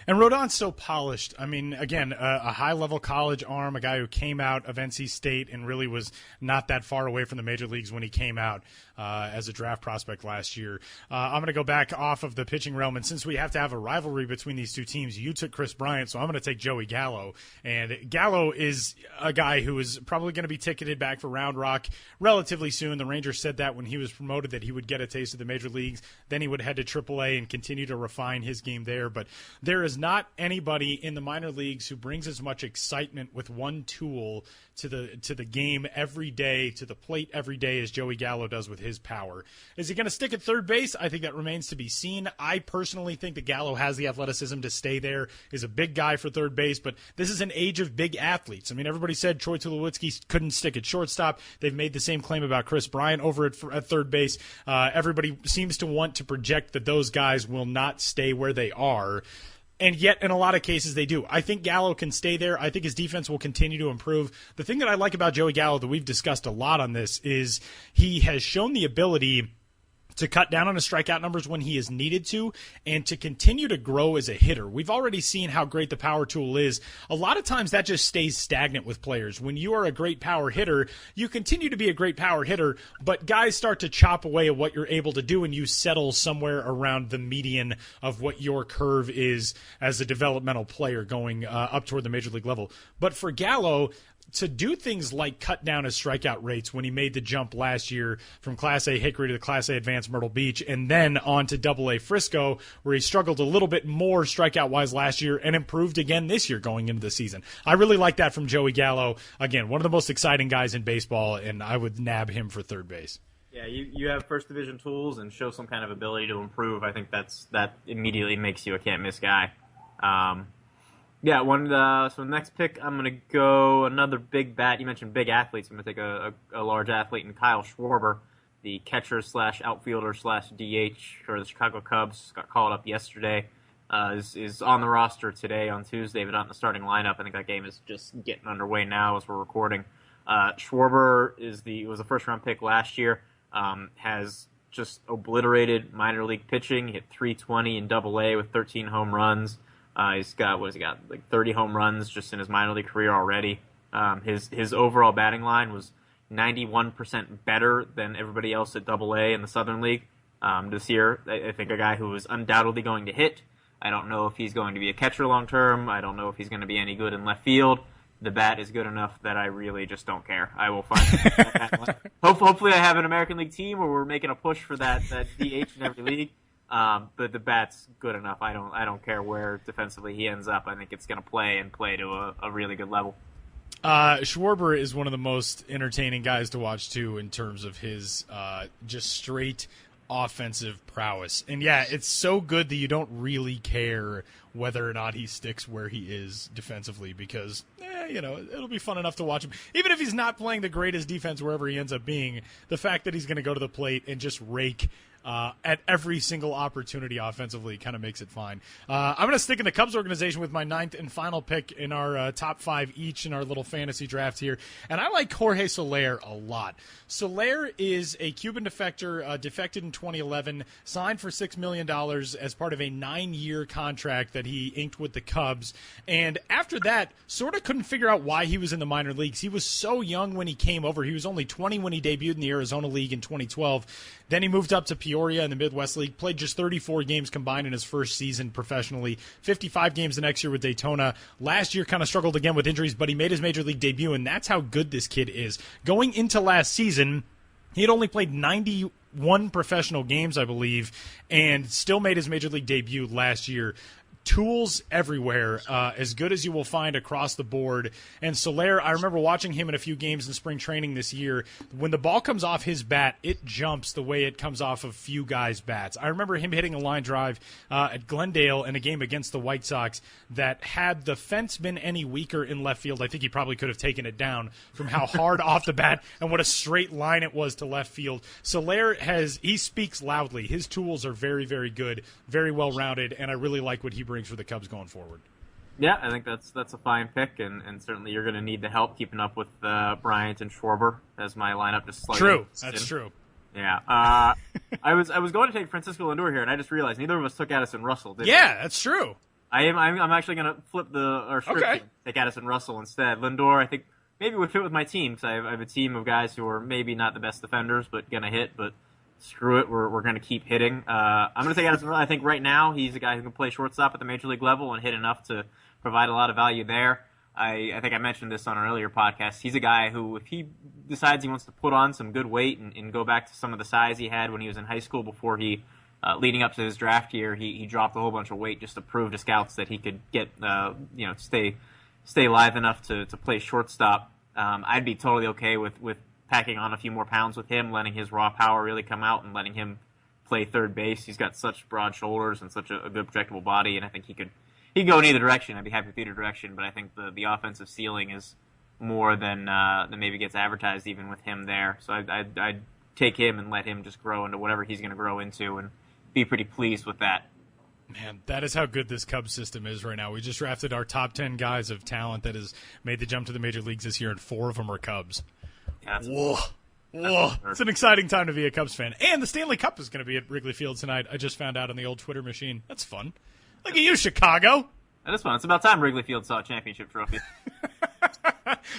And Rodon's so polished. I mean, again, a high-level college arm, a guy who came out of NC State and really was not that far away from the major leagues when he came out as a draft prospect last year. I'm going to go back off of the pitching realm, and since we have to have a rivalry between these two teams, you took Chris Bryant, so I'm going to take Joey Gallo. And Gallo is a guy who is probably going to be ticketed back for Round Rock relatively soon. The Rangers said that when he was promoted, that he would get a taste of the major leagues. Then he would head to AAA and continue to refine his game there. But there is not anybody in the minor leagues who brings as much excitement with one tool to the game every day, to the plate every day, as Joey Gallo does with his power. Is he going to stick at third base? I think that remains to be seen. I personally think that Gallo has the athleticism to stay there, is a big guy for third base, but this is an age of big athletes. I mean, everybody said Troy Tulowitzki couldn't stick at shortstop. They've made the same claim about Chris Bryant over at third base. Everybody seems to want to project that those guys will not stay where they are. And yet, in a lot of cases, they do. I think Gallo can stay there. I think his defense will continue to improve. The thing that I like about Joey Gallo that we've discussed a lot on this is he has shown the ability to cut down on his strikeout numbers when he is needed to, and to continue to grow as a hitter. We've already seen how great the power tool is. A lot of times that just stays stagnant with players. When you are a great power hitter, you continue to be a great power hitter, but guys start to chop away at what you're able to do, and you settle somewhere around the median of what your curve is as a developmental player going up toward the major league level. But for Gallo, to do things like cut down his strikeout rates when he made the jump last year from Class A Hickory to the Class A Advanced Myrtle Beach, and then on to Double A Frisco, where he struggled a little bit more strikeout-wise last year and improved again this year going into the season. I really like that from Joey Gallo. Again, one of the most exciting guys in baseball, and I would nab him for third base. Yeah, you have first division tools and show some kind of ability to improve. I think that immediately makes you a can't miss guy. So the next pick, I'm gonna go another big bat. You mentioned big athletes. I'm gonna take a large athlete in Kyle Schwarber, the catcher / outfielder / DH for the Chicago Cubs. Got called up yesterday. Is on the roster today on Tuesday, but not in the starting lineup. I think that game is just getting underway now as we're recording. Schwarber was a first-round pick last year. Has just obliterated minor league pitching. He hit 320 in Double-A with 13 home runs. He's got like 30 home runs just in his minor league career already. His overall batting line was 91% better than everybody else at Double-A in the Southern League this year. I think a guy who is undoubtedly going to hit. I don't know if he's going to be a catcher long term. I don't know if he's going to be any good in left field. The bat is good enough that I really just don't care. I will find. Hopefully, I have an American League team where we're making a push for that DH in every league. But the bat's good enough. I don't care where defensively he ends up. I think it's going to play to a really good level. Schwarber is one of the most entertaining guys to watch too, in terms of his just straight offensive prowess. And yeah, it's so good that you don't really care whether or not he sticks where he is defensively, because it'll be fun enough to watch him. Even if he's not playing the greatest defense wherever he ends up being, the fact that he's going to go to the plate and just rake at every single opportunity offensively kind of makes it fine. I'm going to stick in the Cubs organization with my 9th and final pick in our top 5 each in our little fantasy draft here. And I like Jorge Soler a lot. Soler is a Cuban defector, defected in 2011, signed for $6 million as part of a 9-year contract that he inked with the Cubs. And after that, sort of couldn't figure out why he was in the minor leagues. He was so young when he came over. He was only 20 when he debuted in the Arizona League in 2012. Then he moved up to Peoria in the Midwest League, played just 34 games combined in his first season professionally, 55 games the next year with Daytona. Last year kind of struggled again with injuries, but he made his major league debut, and that's how good this kid is. Going into last season, he had only played 91 professional games, I believe, and still made his major league debut last year. Tools everywhere, as good as you will find across the board. And Soler, I remember watching him in a few games in spring training this year. When the ball comes off his bat, it jumps the way it comes off of few guys' bats. I remember him hitting a line drive at Glendale in a game against the White Sox that, had the fence been any weaker in left field, I think he probably could have taken it down from how hard off the bat and what a straight line it was to left field. Soler he speaks loudly. His tools are very, very good, very well-rounded, and I really like what he brings for the Cubs going forward. Yeah, I think that's a fine pick, and certainly you're going to need the help keeping up with Bryant and Schwarber as my lineup just slightly. True, that's true. Yeah, I was going to take Francisco Lindor here, and I just realized neither of us took Addison Russell. Did we? That's true. I'm actually going to flip our script and take Addison Russell instead. Lindor, I think maybe would fit with my team, because I have a team of guys who are maybe not the best defenders, but going to hit, but. Screw it, we're going to keep hitting. I'm going to take Addison. I think right now he's a guy who can play shortstop at the major league level and hit enough to provide a lot of value there. I think I mentioned this on an earlier podcast. He's a guy who, if he decides he wants to put on some good weight and go back to some of the size he had when he was in high school before he, leading up to his draft year, he dropped a whole bunch of weight just to prove to scouts that he could get, stay live enough to play shortstop. I'd be totally okay with packing on a few more pounds with him, letting his raw power really come out and letting him play third base. He's got such broad shoulders and such a good projectable body, and I think he could go in either direction. I'd be happy with either direction, but I think the offensive ceiling is more than maybe gets advertised even with him there. So I'd take him and let him just grow into whatever he's going to grow into and be pretty pleased with that. Man, that is how good this Cubs system is right now. We just drafted our top 10 guys of talent that has made the jump to the major leagues this year, and 4 of them are Cubs. Whoa. It's an exciting time to be a Cubs fan. And the Stanley Cup is going to be at Wrigley Field tonight. I just found out on the old Twitter machine. That's fun. Look at you, Chicago. That is fun. It's about time Wrigley Field saw a championship trophy.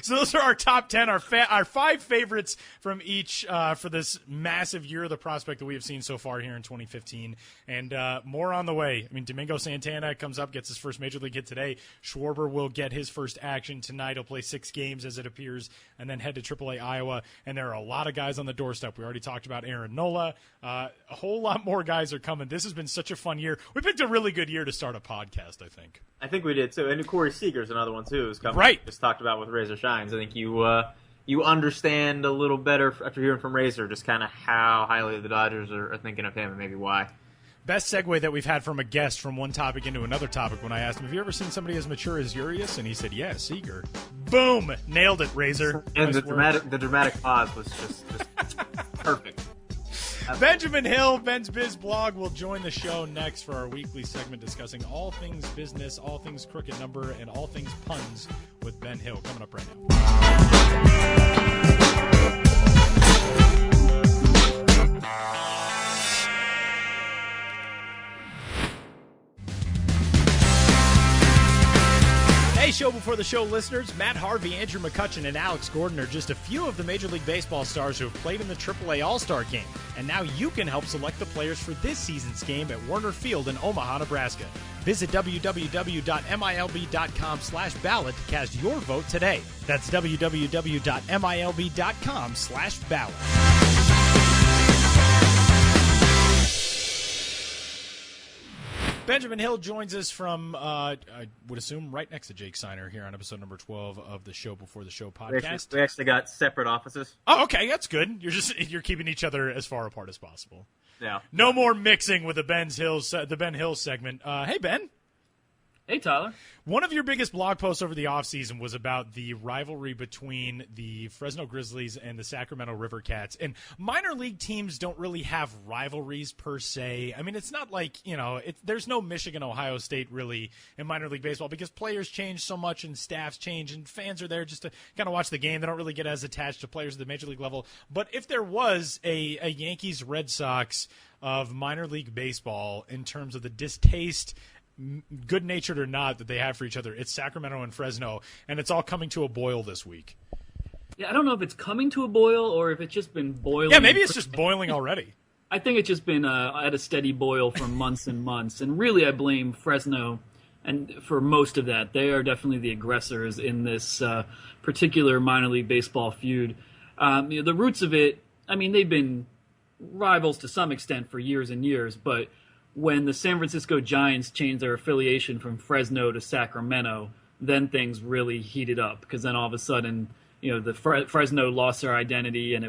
So those are our top 10, our 5 favorites from each for this massive year of the prospect that we have seen so far here in 2015. And more on the way. I mean, Domingo Santana comes up, gets his first major league hit today. Schwarber will get his first action tonight. He'll play 6 games as it appears and then head to AAA Iowa. And there are a lot of guys on the doorstep. We already talked about Aaron Nola. A whole lot more guys are coming. This has been such a fun year. We picked a really good year to start a podcast, I think. I think we did, too. And Corey Seager's another one, too, who's coming. Right. Just talked about with Razor Shines. I think you you understand a little better after hearing from Razor just kind of how highly the Dodgers are thinking of him and maybe why. Best segue that we've had from a guest from one topic into another topic when I asked him, have you ever seen somebody as mature as Urias? And he said, yeah, Seager. Boom! Nailed it, Razor. And Nice the dramatic pause was just perfect. Benjamin Hill, Ben's Biz blog, will join the show next for our weekly segment discussing all things business, all things crooked number, and all things puns with Ben Hill. Coming up right now. Hey, Show Before the Show listeners, Matt Harvey, Andrew McCutcheon, and Alex Gordon are just a few of the Major League Baseball stars who have played in the AAA All-Star Game. And now you can help select the players for this season's game at Warner Field in Omaha, Nebraska. Visit www.milb.com/ballot to cast your vote today. That's www.milb.com/ballot. Benjamin Hill joins us from, I would assume, right next to Jake Seiner here on episode number 12 of the Show Before the Show podcast. We actually got separate offices. Oh, okay, that's good. You're keeping each other as far apart as possible. Yeah. No more mixing with the Ben Hill segment. Hey, Ben. Hey, Tyler. One of your biggest blog posts over the offseason was about the rivalry between the Fresno Grizzlies and the Sacramento River Cats. And minor league teams don't really have rivalries per se. I mean, it's not like, there's no Michigan-Ohio State really in minor league baseball because players change so much and staffs change and fans are there just to kind of watch the game. They don't really get as attached to players at the major league level. But if there was a Yankees-Red Sox of minor league baseball in terms of the distaste, good-natured or not, that they have for each other, it's Sacramento and Fresno, and it's all coming to a boil this week. Yeah, I don't know if it's coming to a boil or if it's just been boiling. Yeah, maybe it's just boiling already. I think it's just been at a steady boil for months and months, and really I blame Fresno and for most of that. They are definitely the aggressors in this particular minor league baseball feud. The roots of it, I mean, they've been rivals to some extent for years and years, but when the San Francisco Giants changed their affiliation from Fresno to Sacramento, then things really heated up because then all of a sudden, the Fresno lost their identity, and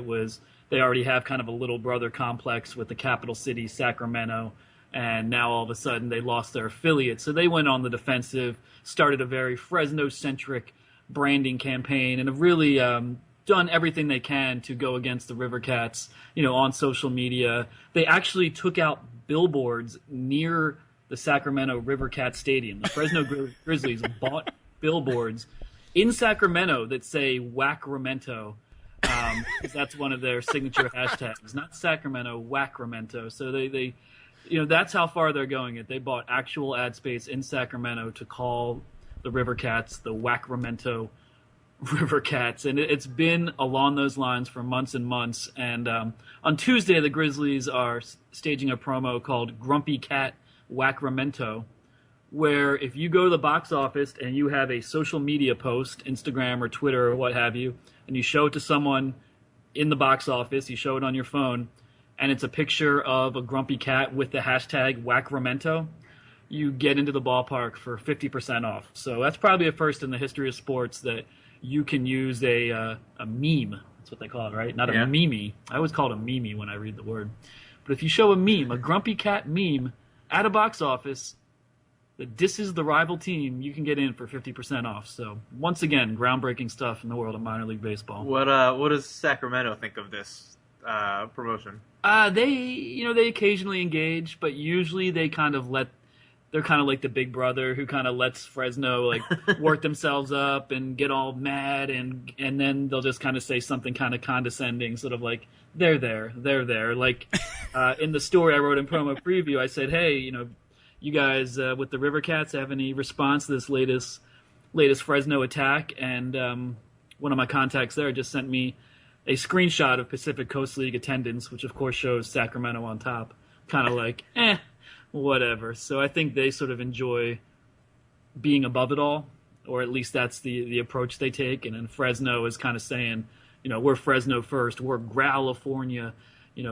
they already have kind of a little brother complex with the capital city, Sacramento, and now all of a sudden they lost their affiliate. So they went on the defensive, started a very Fresno-centric branding campaign, and have really done everything they can to go against the River Cats, on social media. They actually took out billboards near the Sacramento River Cat Stadium. The Fresno Grizzlies bought billboards in Sacramento that say Wackramento, because that's one of their signature hashtags. Not Sacramento, Wackramento. So they that's how far they're going. They bought actual ad space in Sacramento to call the River Cats the Wackramento River Cats, and it's been along those lines for months and months. And on Tuesday, the Grizzlies are staging a promo called Grumpy Cat Wackramento, where if you go to the box office and you have a social media post, Instagram or Twitter or what have you, and you show it to someone in the box office, you show it on your phone, and it's a picture of a grumpy cat with the hashtag Wackramento, you get into the ballpark for 50% off. So that's probably a first in the history of sports that you can use a meme. That's what they call it, right? Not a meme. I always call it a meme when I read the word. But if you show a meme, a grumpy cat meme, at a box office that disses the rival team, you can get in for 50% off. So once again, groundbreaking stuff in the world of minor league baseball. What does Sacramento think of this promotion? They occasionally engage, but usually they kind of they're kind of like the big brother who kind of lets Fresno work themselves up and get all mad, and then they'll just kind of say something kind of condescending, sort of like, they're there. Like in the story I wrote in promo preview, I said, hey, you guys with the River Cats have any response to this latest Fresno attack? And one of my contacts there just sent me a screenshot of Pacific Coast League attendance, which of course shows Sacramento on top, kind of like, whatever. So I think they sort of enjoy being above it all, or at least that's the approach they take. And then Fresno is kind of saying, we're Fresno first. We're California.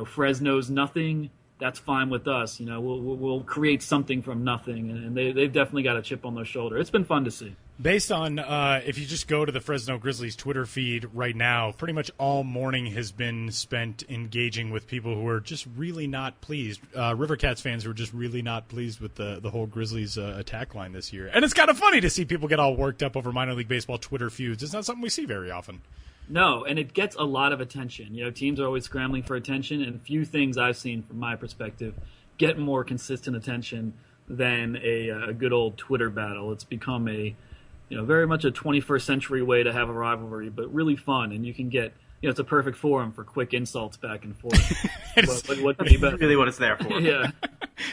Fresno's nothing. That's fine with us. We'll create something from nothing. And they've definitely got a chip on their shoulder. It's been fun to see. Based on if you just go to the Fresno Grizzlies Twitter feed right now, pretty much all morning has been spent engaging with people who are just really not pleased. River Cats fans who are just really not pleased with the whole Grizzlies attack line this year. And it's kind of funny to see people get all worked up over minor league baseball Twitter feuds. It's not something we see very often. No, and it gets a lot of attention. Teams are always scrambling for attention, and few things I've seen from my perspective get more consistent attention than a good old Twitter battle. It's become very much a 21st century way to have a rivalry, but really fun, and you can get, it's a perfect forum for quick insults back and forth. That's really what it's there for. Yeah.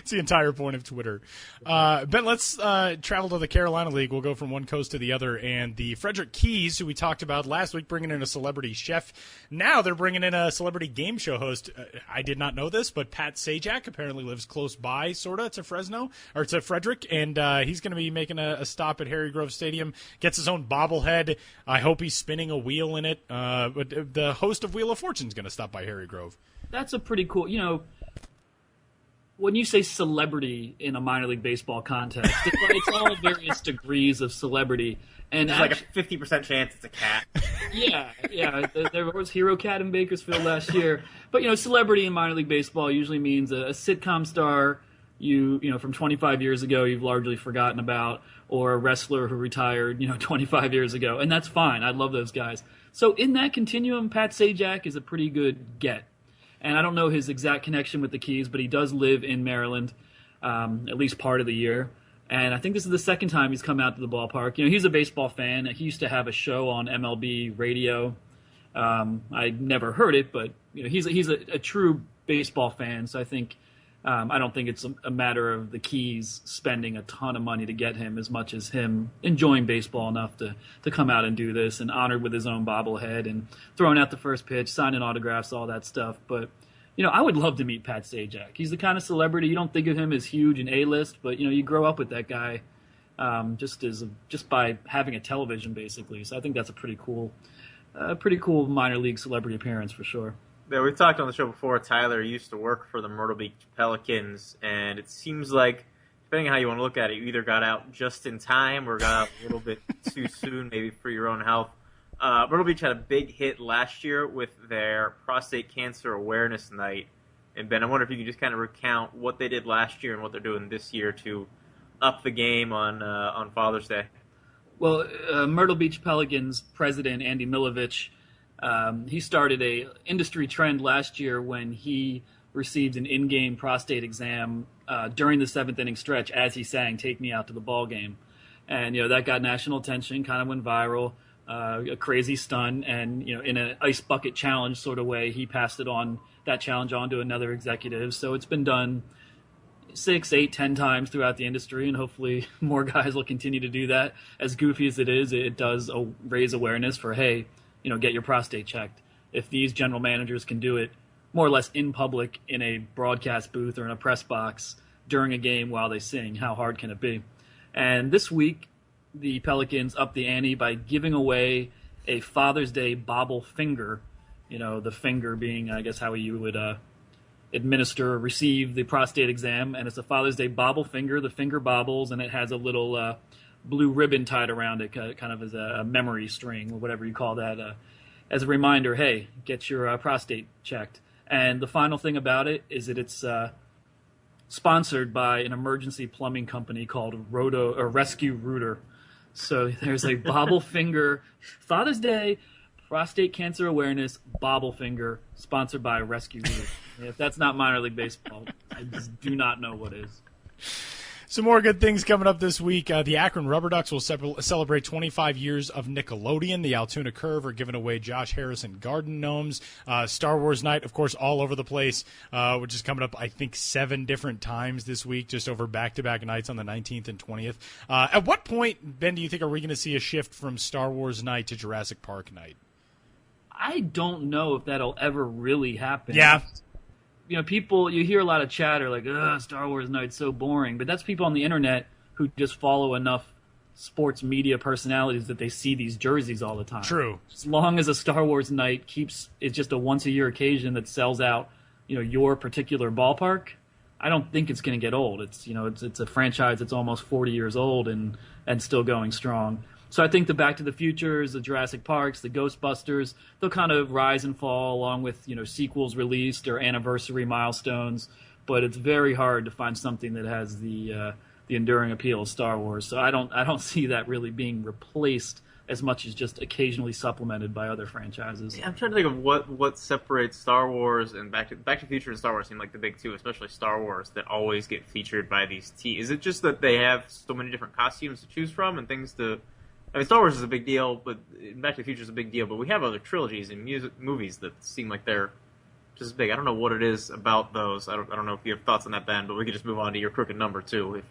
It's the entire point of Twitter. Ben, let's travel to the Carolina League. We'll go from one coast to the other. And the Frederick Keys, who we talked about last week, bringing in a celebrity chef. Now they're bringing in a celebrity game show host. I did not know this, but Pat Sajak apparently lives close by, sort of, to Fresno, or to Frederick. And he's going to be making a stop at Harry Grove Stadium. Gets his own bobblehead. I hope he's spinning a wheel in it. But the host of Wheel of Fortune is going to stop by Harry Grove. That's a pretty cool, when you say celebrity in a minor league baseball context, it's all various degrees of celebrity. And there's like a 50% chance it's a cat. Yeah. There was Hero Cat in Bakersfield last year. But, celebrity in minor league baseball usually means a sitcom star from 25 years ago you've largely forgotten about, or a wrestler who retired, 25 years ago. And that's fine. I love those guys. So in that continuum, Pat Sajak is a pretty good get. And I don't know his exact connection with the Keys, but he does live in Maryland at least part of the year. And I think this is the second time he's come out to the ballpark. He's a baseball fan. He used to have a show on MLB radio. I never heard it, but he's a true baseball fan. So I think I don't think it's a matter of the Keys spending a ton of money to get him as much as him enjoying baseball enough to come out and do this, and honored with his own bobblehead and throwing out the first pitch, signing autographs, all that stuff. But, I would love to meet Pat Sajak. He's the kind of celebrity, you don't think of him as huge and A-list, but, you grow up with that guy just by having a television, basically. So I think that's a pretty cool minor league celebrity appearance for sure. Yeah, we've talked on the show before. Tyler used to work for the Myrtle Beach Pelicans, and it seems like, depending on how you want to look at it, you either got out just in time or got out a little bit too soon, maybe for your own health. Myrtle Beach had a big hit last year with their prostate cancer awareness night. And Ben, I wonder if you could just kind of recount what they did last year and what they're doing this year to up the game on Father's Day. Well, Myrtle Beach Pelicans president Andy Milovich, he started a industry trend last year when he received an in-game prostate exam during the seventh inning stretch as he sang "Take Me Out to the Ball Game," and that got national attention, kind of went viral, a crazy stunt, and in an ice bucket challenge sort of way, he passed that challenge on to another executive. So it's been done 6, 8, 10 times throughout the industry, and hopefully more guys will continue to do that. As goofy as it is, it does raise awareness for, hey, get your prostate checked. If these general managers can do it more or less in public in a broadcast booth or in a press box during a game while they sing, how hard can it be? And this week, the Pelicans upped the ante by giving away a Father's Day bobble finger, the finger being, I guess, how you would administer or receive the prostate exam. And it's a Father's Day bobble finger. The finger bobbles, and it has a little blue ribbon tied around it, kind of as a memory string or whatever you call that, as a reminder, hey, get your prostate checked. And the final thing about it is that it's sponsored by an emergency plumbing company called Rescue Rooter. So there's a bobble finger Father's Day prostate cancer awareness bobble finger sponsored by Rescue Rooter. If that's not minor league baseball, I just do not know what is. Some more good things coming up this week. The Akron Rubber Ducks will celebrate 25 years of Nickelodeon. The Altoona Curve are giving away Josh Harrison Garden Gnomes. Star Wars Night, of course, all over the place, which is coming up, I think, 7 different times this week, just over back-to-back nights on the 19th and 20th. At what point, Ben, do you think are we going to see a shift from Star Wars Night to Jurassic Park Night? I don't know if that'll ever really happen. Yeah. People, you hear a lot of chatter like, Star Wars Night's so boring. But that's people on the internet who just follow enough sports media personalities that they see these jerseys all the time. True. As long as a Star Wars Night it's just a once-a-year occasion that sells out, your particular ballpark, I don't think it's going to get old. It's a franchise that's almost 40 years old and still going strong. So I think the Back to the Futures, the Jurassic Parks, the Ghostbusters, they'll kind of rise and fall along with, sequels released or anniversary milestones. But it's very hard to find something that has the enduring appeal of Star Wars. So I don't see that really being replaced as much as just occasionally supplemented by other franchises. Yeah, I'm trying to think of what separates Star Wars and Back to the Future and Star Wars seem like the big two, especially Star Wars, that always get featured by these Is it just that they have so many different costumes to choose from and things to... I mean, Star Wars is a big deal, but Back to the Future is a big deal, but we have other trilogies and movies that seem like they're just as big. I don't know what it is about those. I don't know if you have thoughts on that, Ben, but we could just move on to your crooked number, too.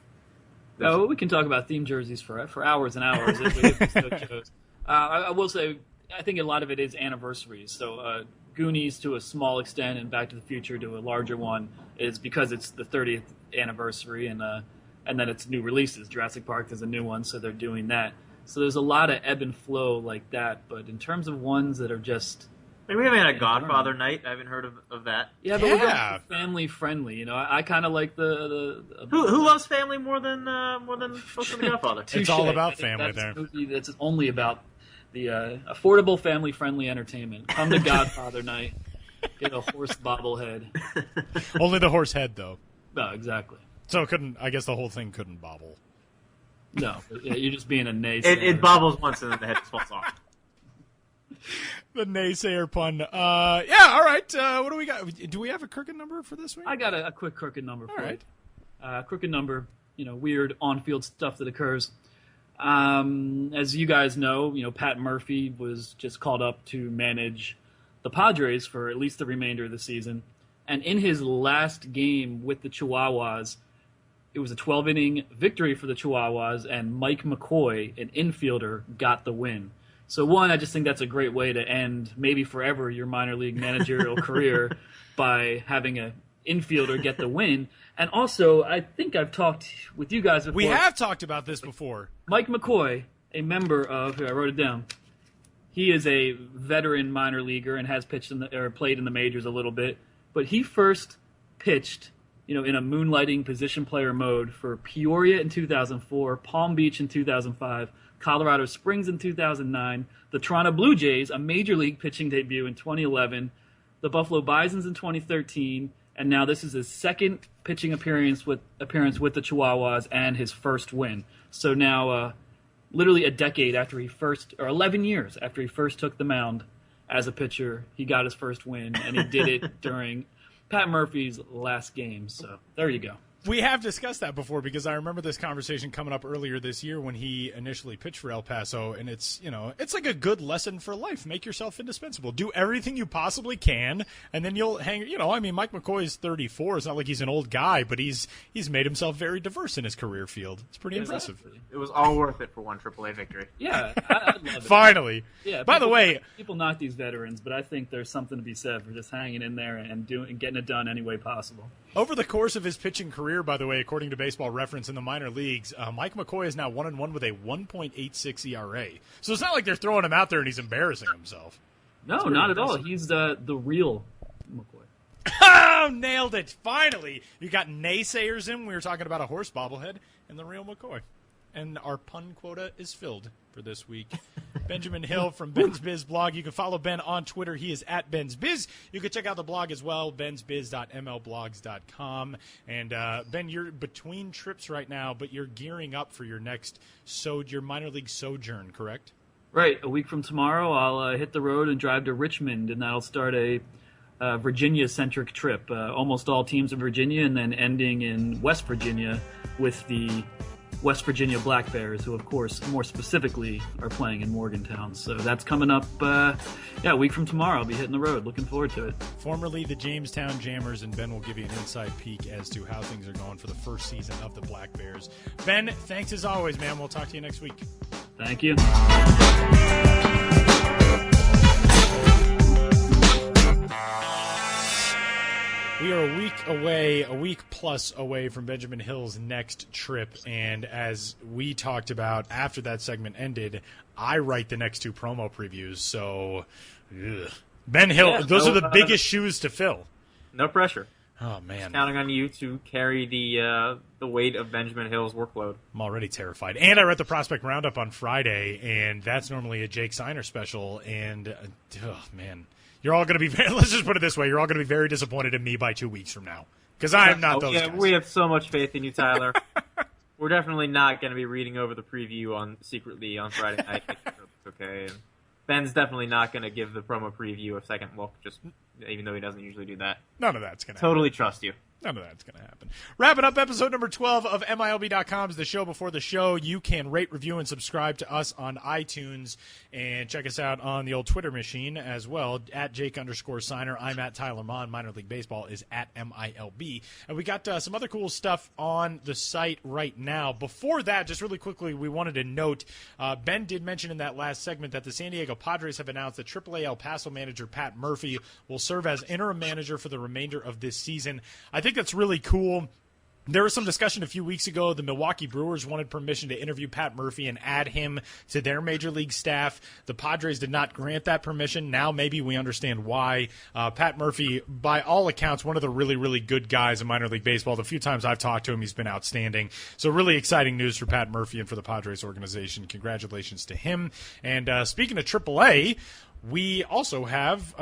Oh, we can talk about theme jerseys for hours and hours if we so chose. I will say, I think a lot of it is anniversaries. So Goonies to a small extent and Back to the Future to a larger one is because it's the 30th anniversary and then it's new releases. Jurassic Park is a new one, so they're doing that. So there's a lot of ebb and flow like that. But in terms of ones that are just... I mean, we haven't had a Godfather night. I haven't heard of that. Yeah, but we're family friendly. I kind of like the who loves family more than most of the Godfather. It's all about family there. That's only about the affordable family friendly entertainment. Come to Godfather night. Get a horse bobblehead. Only the horse head, though. No, exactly. So I guess the whole thing couldn't bobble. No, you're just being a naysayer. It bobbles once and then the head falls off. The naysayer pun. Yeah, all right. What do we got? Do we have a crooked number for this week? I got a quick crooked number for all right. you. Crooked number, weird on-field stuff that occurs. As you guys know, Pat Murphy was just called up to manage the Padres for at least the remainder of the season. And in his last game with the Chihuahuas, it was a 12-inning victory for the Chihuahuas, and Mike McCoy, an infielder, got the win. So one, I just think that's a great way to end maybe forever your minor league managerial career by having an infielder get the win. And also, I think I've talked with you guys before. We have talked about this before. Mike McCoy, a member of, I wrote it down, he is a veteran minor leaguer and has pitched played in the majors a little bit. But he first pitched, in a moonlighting position player mode for Peoria in 2004, Palm Beach in 2005, Colorado Springs in 2009, the Toronto Blue Jays, a major league pitching debut in 2011, the Buffalo Bisons in 2013, and now this is his second pitching appearance with the Chihuahuas and his first win. So now, literally a decade after 11 years after he first took the mound as a pitcher, he got his first win, and he did it during Pat Murphy's last game. So there you go. We have discussed that before because I remember this conversation coming up earlier this year when he initially pitched for El Paso, and it's like a good lesson for life. Make yourself indispensable. Do everything you possibly can, and then you'll hang. Mike McCoy is 34. It's not like he's an old guy, but he's made himself very diverse in his career field. It's pretty impressive. It was all worth it for one AAA victory. Yeah, I love it. Finally. Yeah. By the way, people knock these veterans, but I think there's something to be said for just hanging in there and getting it done any way possible. Over the course of his pitching career, by the way, according to Baseball Reference in the minor leagues, Mike McCoy is now 1-1 with a 1.86 ERA. So it's not like they're throwing him out there and he's embarrassing himself. No, not at all. He's the real McCoy. Oh, nailed it. Finally. You got naysayers in. We were talking about a horse bobblehead and the real McCoy. And our pun quota is filled for this week. Benjamin Hill from Ben's Biz blog. You can follow Ben on Twitter. He is at Ben's Biz. You can check out the blog as well, bensbiz.mlblogs.com. And, Ben, you're between trips right now, but you're gearing up for your next your minor league sojourn, correct? Right. A week from tomorrow, I'll hit the road and drive to Richmond, and that'll start a Virginia-centric trip. Almost all teams in Virginia, and then ending in West Virginia with the West Virginia Black Bears, who, of course, more specifically are playing in Morgantown. So that's coming up, a week from tomorrow. I'll be hitting the road. Looking forward to it. Formerly the Jamestown Jammers, and Ben will give you an inside peek as to how things are going for the first season of the Black Bears. Ben, thanks as always, man. We'll talk to you next week. Thank you. We are a week plus away from Benjamin Hill's next trip, and as we talked about after that segment ended, I write the next two promo previews, so Ben Hill, those are the biggest shoes to fill. No pressure. Oh man, counting on you to carry the weight of Benjamin Hill's workload. I'm already terrified. And I read the Prospect Roundup on Friday, and that's normally a Jake Signer special. And oh man, you're all going to be. Let's just put it this way: you're all going to be very disappointed in me by 2 weeks from now, because I am not those guys. We have so much faith in you, Tyler. We're definitely not going to be reading over the preview secretly on Friday night. Okay. And Ben's definitely not going to give the promo preview a second look, just even though he doesn't usually do that. None of that's going to happen. Totally trust you. None of that's going to happen. Wrapping up episode number 12 of MILB.com's The Show Before the Show. You can rate, review, and subscribe to us on iTunes. And check us out on the old Twitter machine as well, at Jake_Signer. I'm at Tyler Mon. Minor League Baseball is at MILB. And we got some other cool stuff on the site right now. Before that, just really quickly, we wanted to note, Ben did mention in that last segment that the San Diego Padres have announced that AAA El Paso manager Pat Murphy will serve as interim manager for the remainder of this season. I think that's really cool. There was some discussion a few weeks ago. The Milwaukee Brewers wanted permission to interview Pat Murphy and add him to their major league staff. The Padres did not grant that permission. Now maybe we understand why. Pat Murphy, by all accounts, one of the really, really good guys in minor league baseball. The few times I've talked to him, he's been outstanding. So really exciting news for Pat Murphy and for the Padres organization. Congratulations to him. And speaking of AAA, we also have,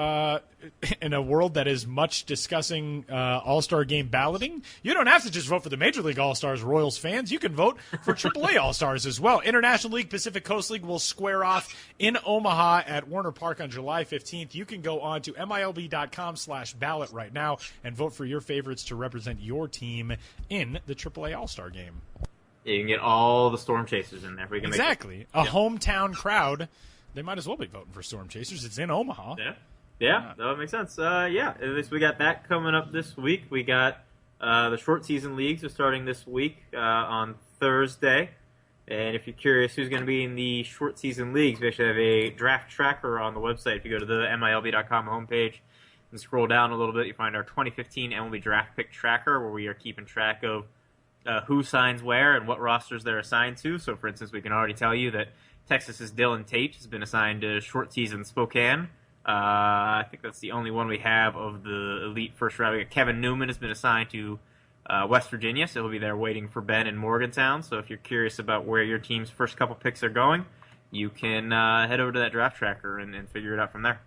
in a world that is much discussing All-Star Game balloting, you don't have to just vote for the Major League All-Stars, Royals fans. You can vote for AAA All-Stars as well. International League, Pacific Coast League will square off in Omaha at Warner Park on July 15th. You can go on to MILB.com/ballot right now and vote for your favorites to represent your team in the AAA All-Star Game. Yeah, you can get all the Storm Chasers in there. We can Exactly. A hometown crowd. They might as well be voting for Storm Chasers. It's in Omaha. Yeah, that would make sense. At least we got that coming up this week. We got the short season leagues are starting this week on Thursday. And if you're curious who's going to be in the short season leagues, we actually have a draft tracker on the website. If you go to the MILB.com homepage and scroll down a little bit, you find our 2015 MLB draft pick tracker, where we are keeping track of who signs where and what rosters they're assigned to. So, for instance, we can already tell you that Texas's Dylan Tate has been assigned to short season Spokane. I think that's the only one we have of the elite first round. We got Kevin Newman has been assigned to West Virginia, so he'll be there waiting for Ben in Morgantown. So if you're curious about where your team's first couple picks are going, you can head over to that draft tracker and figure it out from there.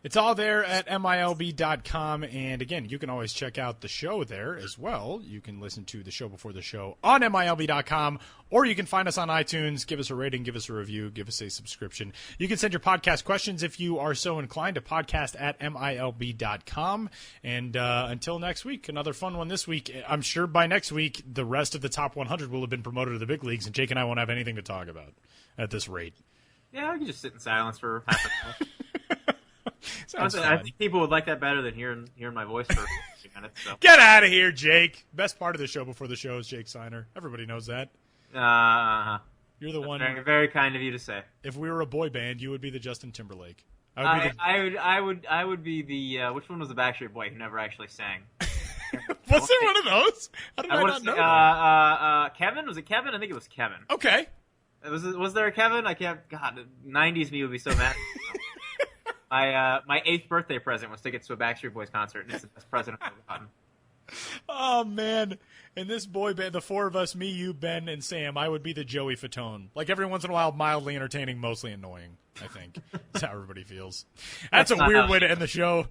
It's all there at MILB.com, and again, you can always check out the show there as well. You can listen to the show before the show on MILB.com, or you can find us on iTunes. Give us a rating, give us a review, give us a subscription. You can send your podcast questions if you are so inclined to podcast at MILB.com. And until next week, another fun one this week. I'm sure by next week, the rest of the top 100 will have been promoted to the big leagues, and Jake and I won't have anything to talk about at this rate. Yeah, I can just sit in silence for half an hour. Sounds I fun. think people would like that better than hearing my voice for a few minutes. So. Get out of here, Jake. Best part of the show before the show is Jake Signer. Everybody knows that. You're the one. Very, very kind of you to say. If we were a boy band, you would be the Justin Timberlake. I would be the which one was the Backstreet Boy who never actually sang? Was there one of those? How did I not know that? Kevin? Was it Kevin? I think it was Kevin. Okay. Was there a Kevin? I can't. God, the 90s me would be so mad. My 8th birthday present was tickets to a Backstreet Boys concert, and it's the best present I've ever gotten. Oh, man. In this boy band, the four of us, me, you, Ben, and Sam, I would be the Joey Fatone. Like, every once in a while, mildly entertaining, mostly annoying, I think. That's how everybody feels. That's a weird way to end the show.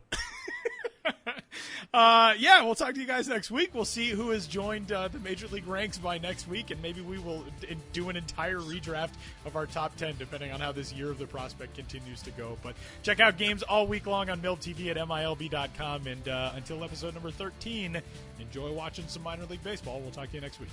Yeah, we'll talk to you guys next week. We'll see who has joined the Major League ranks by next week, and maybe we will do an entire redraft of our top 10, depending on how this year of the prospect continues to go. But check out games all week long on MILB TV at MILB.com, and until episode number 13, enjoy watching some minor league baseball. We'll talk to you next week.